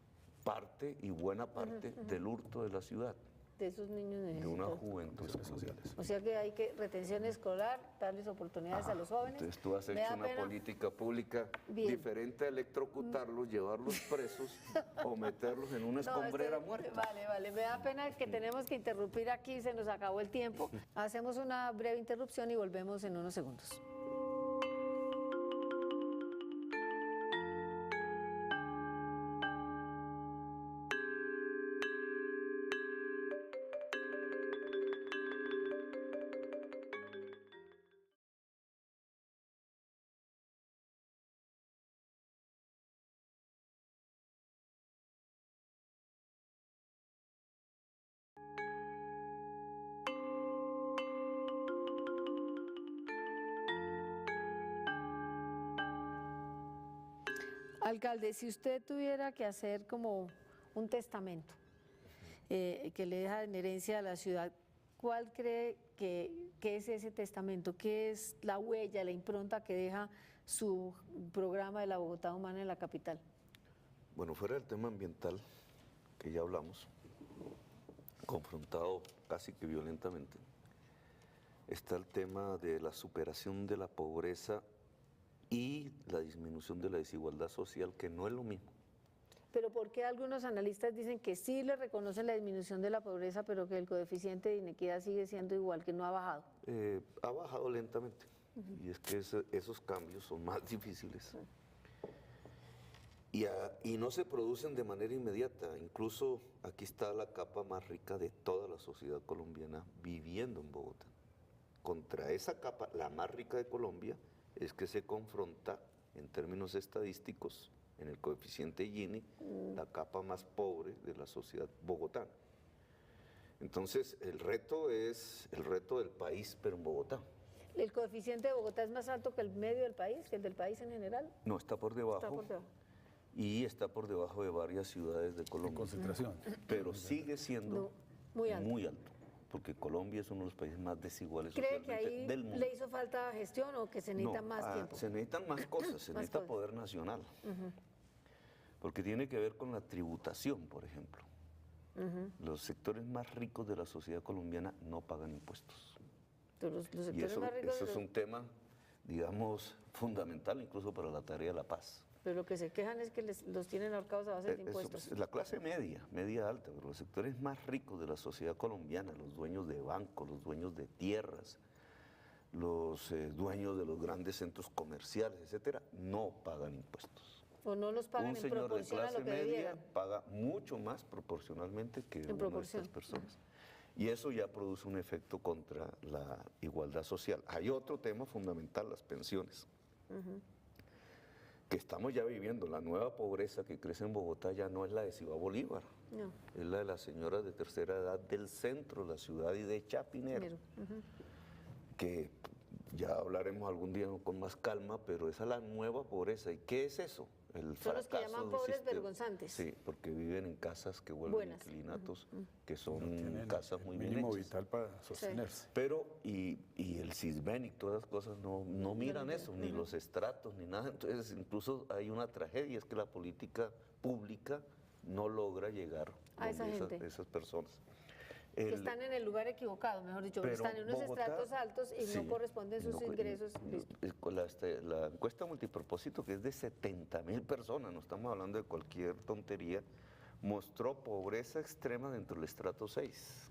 parte y buena parte del hurto de la ciudad? De esos niños De una necesitados. juventud excluida. O sea que hay que retención escolar, darles oportunidades a los jóvenes. Entonces tú has Me hecho da una pena- política pública Bien. diferente a electrocutarlos, llevarlos presos o meterlos en una No, escombrera estoy- muerta. Vale, vale. Me da pena que tenemos que interrumpir aquí, se nos acabó el tiempo. Hacemos una breve interrupción y volvemos en unos segundos. Alcalde, si usted tuviera que hacer como un testamento que le deja en herencia a la ciudad, ¿cuál cree que es ese testamento? ¿Qué es la huella, la impronta que deja su programa de la Bogotá Humana en la capital? Bueno, fuera del tema ambiental, que ya hablamos, confrontado casi que violentamente, está el tema de la superación de la pobreza y la disminución de la desigualdad social, que no es lo mismo. Pero ¿por qué algunos analistas dicen que sí le reconocen la disminución de la pobreza, pero que el coeficiente de inequidad sigue siendo igual, que no ha bajado? Ha bajado lentamente, y es que esos cambios son más difíciles. Y no se producen de manera inmediata. Incluso aquí está la capa más rica de toda la sociedad colombiana viviendo en Bogotá. Contra esa capa, la más rica de Colombia, es que se confronta en términos estadísticos, en el coeficiente Gini, la capa más pobre de la sociedad bogotana. Entonces, el reto es el reto del país, pero en Bogotá. ¿El coeficiente de Bogotá es más alto que el medio del país, que el del país en general? No, está por debajo. Está por debajo. Y está por debajo de varias ciudades de Colombia. Concentración. Pero sigue siendo No, muy alto. porque Colombia es uno de los países más desiguales ¿Cree que socialmente ahí del mundo. le hizo falta gestión o que se necesita No, más tiempo? se necesitan más cosas, se Más necesita cosas. poder nacional. Porque tiene que ver con la tributación, por ejemplo. Los sectores más ricos de la sociedad colombiana no pagan impuestos. Pero los Y sectores eso, más ricos, eso es un tema, digamos, fundamental incluso para la tarea de la paz. pero lo que se quejan es que los tienen ahorcados a base de Eso, impuestos. pues, la clase media, media alta, pero los sectores más ricos de la sociedad colombiana, los dueños de bancos, los dueños de tierras, los dueños de los grandes centros comerciales, etcétera, no pagan impuestos. O no los pagan Un en señor de proporción a clase lo que media debieran. paga mucho más proporcionalmente que una de proporción. estas personas. Y eso ya produce un efecto contra la igualdad social. Hay otro tema fundamental, las pensiones. que estamos ya viviendo. La nueva pobreza que crece en Bogotá ya no es la de Ciudad Bolívar, No. es la de las señoras de tercera edad del centro de la ciudad y de Chapinero, que ya hablaremos algún día con más calma, pero esa es la nueva pobreza. ¿Y qué es eso? El Son los que fracaso llaman del pobres sistema. vergonzantes. Sí, porque viven en casas que vuelven Buenas. inquilinatos, que son Tienen casas el muy bien mínimo hechas. vital para sostenerse. Pero, y el CISBEN y todas las cosas no miran eso, ni los estratos, ni nada. Entonces, incluso hay una tragedia, es que la política pública no logra llegar A esa donde gente. esas personas. Que están en el lugar equivocado, mejor dicho, Pero están en unos Bogotá, estratos altos y sí, no corresponden sus no, ingresos. Listo. Con la encuesta multipropósito, que es de 70.000 personas, no estamos hablando de cualquier tontería, mostró pobreza extrema dentro del estrato 6.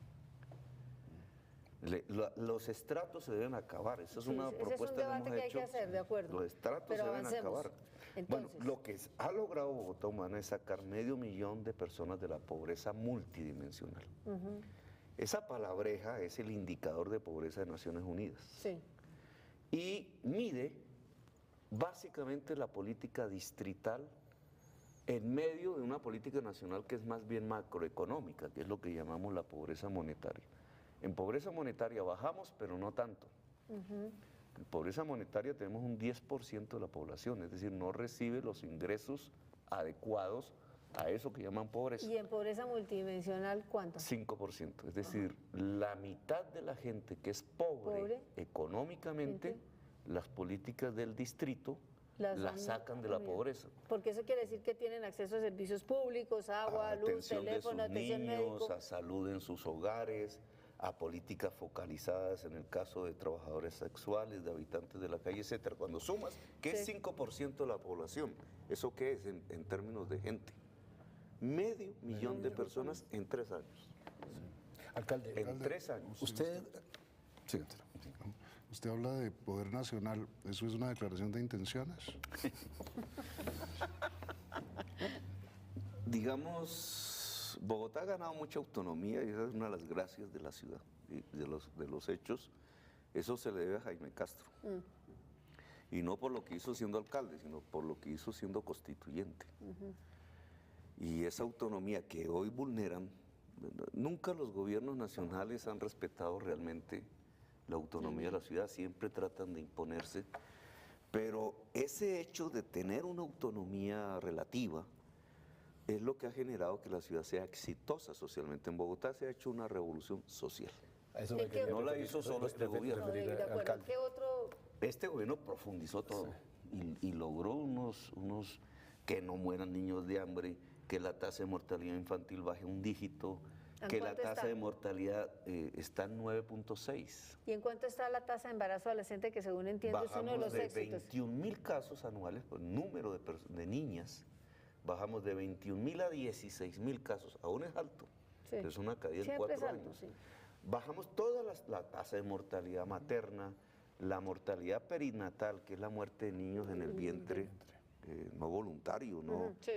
Los estratos se deben acabar, esa es Sí, una ese es un propuesta que debate hemos que hay hecho. que hacer, de acuerdo. Los estratos Pero se deben avancemos. acabar. Entonces. Bueno, lo que ha logrado Bogotá Humana es sacar 500.000 de personas de la pobreza multidimensional. Esa palabreja es el indicador de pobreza de Naciones Unidas. Sí. Y mide básicamente la política distrital en medio de una política nacional que es más bien macroeconómica, que es lo que llamamos la pobreza monetaria. En pobreza monetaria bajamos, pero no tanto. En pobreza monetaria tenemos un 10% de la población, es decir, no recibe los ingresos adecuados a eso que llaman pobreza. ¿Y en pobreza multidimensional cuánto? 5%, es decir, la mitad de la gente que es pobre económicamente, las políticas del distrito las sacan de la pobreza. Porque eso quiere decir que tienen acceso a servicios públicos, agua, luz, Atención teléfono, de sus atención niños, médico. a salud en sus hogares, a políticas focalizadas en el caso de trabajadores sexuales, de habitantes de la calle, etcétera. Cuando sumas, ¿qué es 5% de la población? ¿Eso qué es en términos de gente? 500.000 de personas en 3 años. Alcalde, En 3 años. usted... Sí, doctora. Usted habla de poder nacional, ¿eso es una declaración de intenciones? Digamos, Bogotá ha ganado mucha autonomía y esa es una de las gracias de la ciudad, y de los hechos. Eso se le debe a Jaime Castro. Y no por lo que hizo siendo alcalde, sino por lo que hizo siendo constituyente. Y esa autonomía que hoy vulneran, nunca los gobiernos nacionales han respetado realmente la autonomía de la ciudad, siempre tratan de imponerse, pero ese hecho de tener una autonomía relativa es lo que ha generado que la ciudad sea exitosa socialmente. En Bogotá se ha hecho una revolución social. A eso ¿En me qué quería No la referir- hizo solo este gobierno. No, de acuerdo. alcalde. ¿Qué otro? Este gobierno profundizó todo y logró unos que no mueran niños de hambre, que la tasa de mortalidad infantil baje un dígito, ¿En que la cuánto tasa está? de mortalidad está en 9.6. ¿Y en cuánto está la tasa de embarazo adolescente, que según entiendo es uno de Bajamos los de éxitos? 21.000 casos anuales, por número de niñas, bajamos de 21.000 a 16.000 casos, aún es alto, Sí. es una caída en Siempre 4 es alto, años. sí. Bajamos toda la tasa de mortalidad materna, la mortalidad perinatal, que es la muerte de niños en el vientre, no voluntario, no, Sí.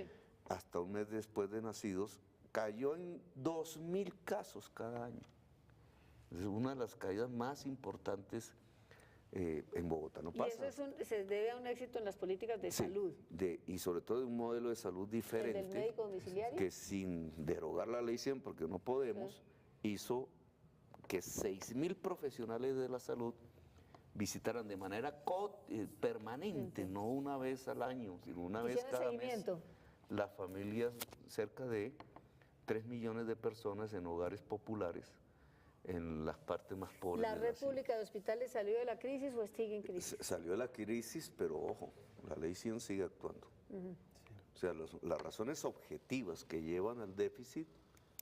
hasta un mes después de nacidos, cayó en 2.000 casos cada año. Es una de las caídas más importantes en Bogotá. No Y pasa. eso se debe a un éxito en las políticas de Sí, salud. y sobre todo de un modelo de salud diferente, médico domiciliario? que sin derogar la ley 100, porque no podemos, hizo que 6.000 profesionales de la salud visitaran de manera permanente, no una vez al año, sino una vez Hicieron cada seguimiento. mes, las familias, cerca de 3 millones de personas en hogares populares, en las partes más pobres ¿La de la red ciudad. pública de hospitales salió de la crisis o sigue en crisis? Salió de la crisis, pero ojo, la ley 100 sigue actuando. O sea, las razones objetivas que llevan al déficit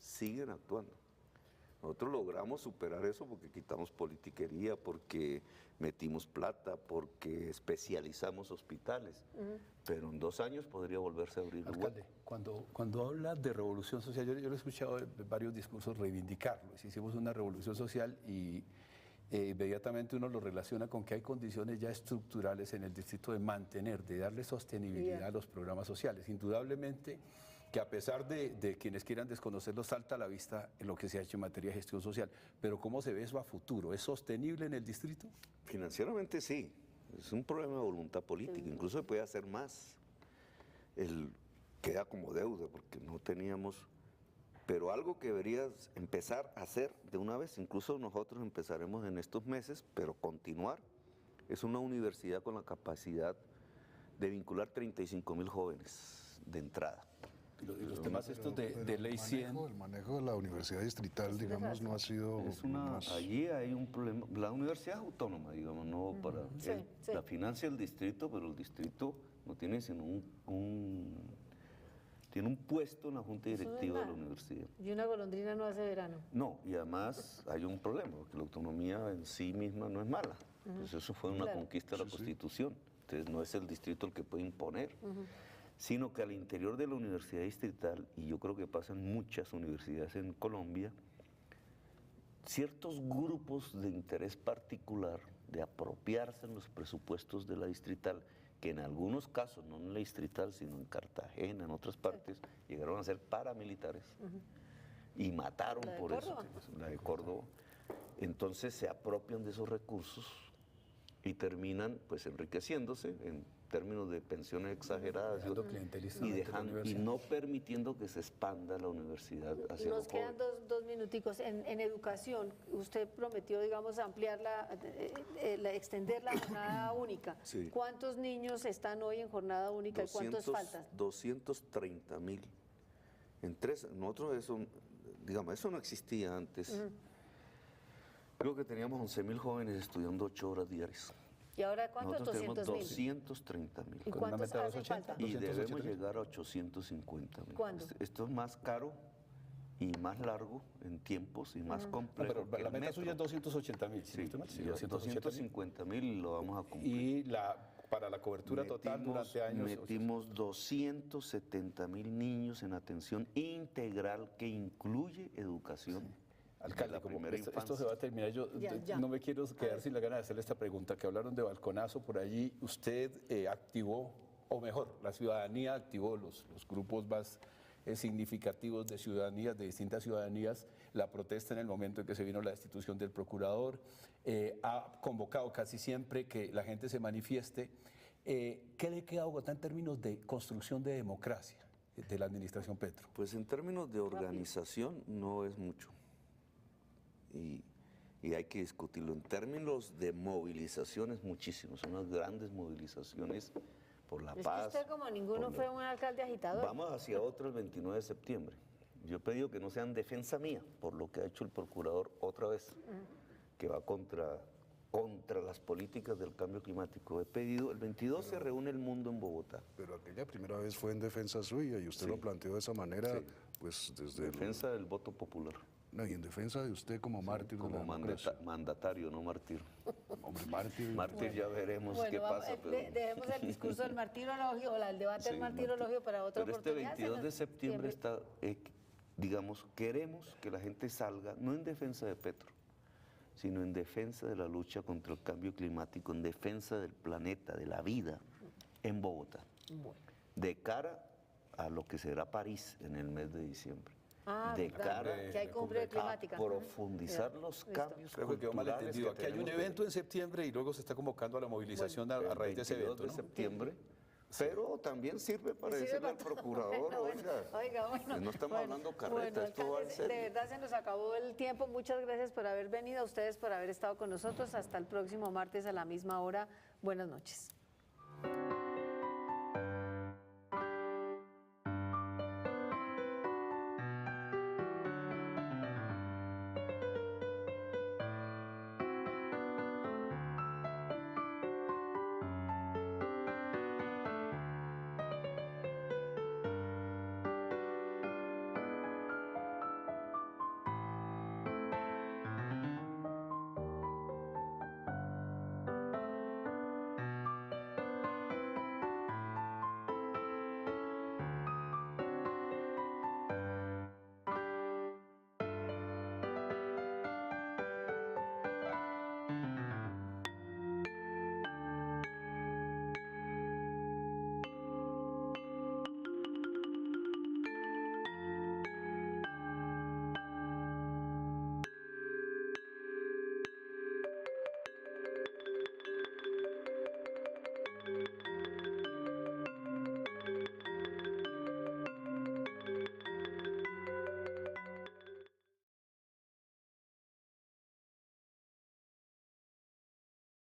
siguen actuando. Nosotros logramos superar eso porque quitamos politiquería, porque metimos plata, porque especializamos hospitales. Pero en 2 años podría volverse a abrir el Alcalde, cuando habla de revolución social, yo lo he escuchado en varios discursos reivindicarlo. Hicimos una revolución social y inmediatamente uno lo relaciona con que hay condiciones ya estructurales en el distrito de mantener, de darle sostenibilidad a los programas sociales. Indudablemente que a pesar de quienes quieran desconocerlo, salta a la vista en lo que se ha hecho en materia de gestión social. Pero ¿cómo se ve eso a futuro? ¿Es sostenible en el distrito? Financieramente sí, es un problema de voluntad política, incluso se puede hacer más. queda como deuda porque no teníamos, pero algo que deberías empezar a hacer de una vez, incluso nosotros empezaremos en estos meses, pero continuar, es una universidad con la capacidad de vincular 35.000 jóvenes de entrada. Y los temas estos de ley 100. El manejo de la universidad distrital, digamos, no ha sido... Allí hay un problema. La universidad es autónoma, digamos, no para... Sí, sí. La financia el distrito, pero el distrito no tiene sino tiene un puesto en la junta Eso no es directiva de la nada. universidad. Y una golondrina no hace verano. No, y además hay un problema, porque la autonomía en sí misma no es mala. Pues eso fue una Claro. conquista de la Constitución. Entonces no es el distrito el que puede imponer, sino que al interior de la universidad distrital, y yo creo que pasa en muchas universidades en Colombia, ciertos grupos de interés particular de apropiarse en los presupuestos de la distrital, que en algunos casos, no en la distrital, sino en Cartagena, en otras partes, llegaron a ser paramilitares y mataron La de por eso, Córdoba. la de Córdoba. Entonces se apropian de esos recursos y terminan pues enriqueciéndose en términos de pensiones exageradas Dejando clientelismo y, dentro de la y universidad. no permitiendo que se expanda la universidad hacia Nos los quedan jóvenes. dos minuticos. En educación, usted prometió, digamos, ampliarla, extender la jornada única. Sí. ¿Cuántos niños están hoy en jornada única y cuántos faltan? 230.000. Nosotros eso, digamos, eso no existía antes. Creo que teníamos 11.000 jóvenes estudiando 8 horas diarias. ¿Y ahora cuántos? Nosotros tenemos 200.000. 230.000. ¿Y Con una cuántos meta de hacen 280. falta? Y debemos 283. llegar a 850.000. ¿Cuándo? Esto es más caro y más largo en tiempos y más complejo. Pero que la el meta metro. suya es 280.000. Sí, Sí, y 250.000 lo vamos a cumplir. Y para la cobertura total durante años. Metimos 270.000 niños en atención integral que incluye educación. Alcalde, la como primera esto se va a terminar, yo Ya. no me quiero quedar sin la gana de hacerle esta pregunta, que hablaron de balconazo por allí, usted activó, o mejor, la ciudadanía activó los grupos más significativos de ciudadanías, de distintas ciudadanías, la protesta en el momento en que se vino la destitución del procurador, ha convocado casi siempre que la gente se manifieste. ¿Qué le queda a Bogotá en términos de construcción de democracia de la administración Petro? Pues en términos de organización no es mucho. Y hay que discutirlo. En términos de movilización es muchísimo. Son unas grandes movilizaciones por la Es que paz. usted como ninguno por la- fue un alcalde agitador. Vamos hacia otro el 29 de septiembre. Yo he pedido que no sea en defensa mía, por lo que ha hecho el procurador otra vez, que va contra las políticas del cambio climático. He pedido, el 22 se reúne el mundo en Bogotá. Pero aquella primera vez fue en defensa suya y usted Sí. lo planteó de esa manera, Sí. pues desde... Defensa del voto popular. No, y en defensa de usted como mártir de la Como democracia. mandatario, no mártir. Hombre, mártir. Mártir ya veremos Bueno, qué pasa. dejemos el discurso del martirologio, el debate del Sí, martirologio para otra Pero este oportunidad. 22 de septiembre está, digamos, queremos que la gente salga, no en defensa de Petro, sino en defensa de la lucha contra el cambio climático, en defensa del planeta, de la vida, en Bogotá, de cara a lo que será París en el mes de diciembre. De de cara que hay cumbre climática. a profundizar Ya, los listo. cambios Creo que quedó mal culturales entendido. que Aquí hay un tenemos evento en septiembre y luego se está convocando a la movilización a raíz de ese 22 evento, de ¿no? septiembre, pero también sirve para Sirve decirle para al procurador, Oiga, bueno, no estamos bueno, hablando carreta, bueno, esto va en alcalde, serio. de verdad se nos acabó el tiempo. Muchas gracias por haber venido, a ustedes por haber estado con nosotros. Hasta el próximo martes a la misma hora. Buenas noches.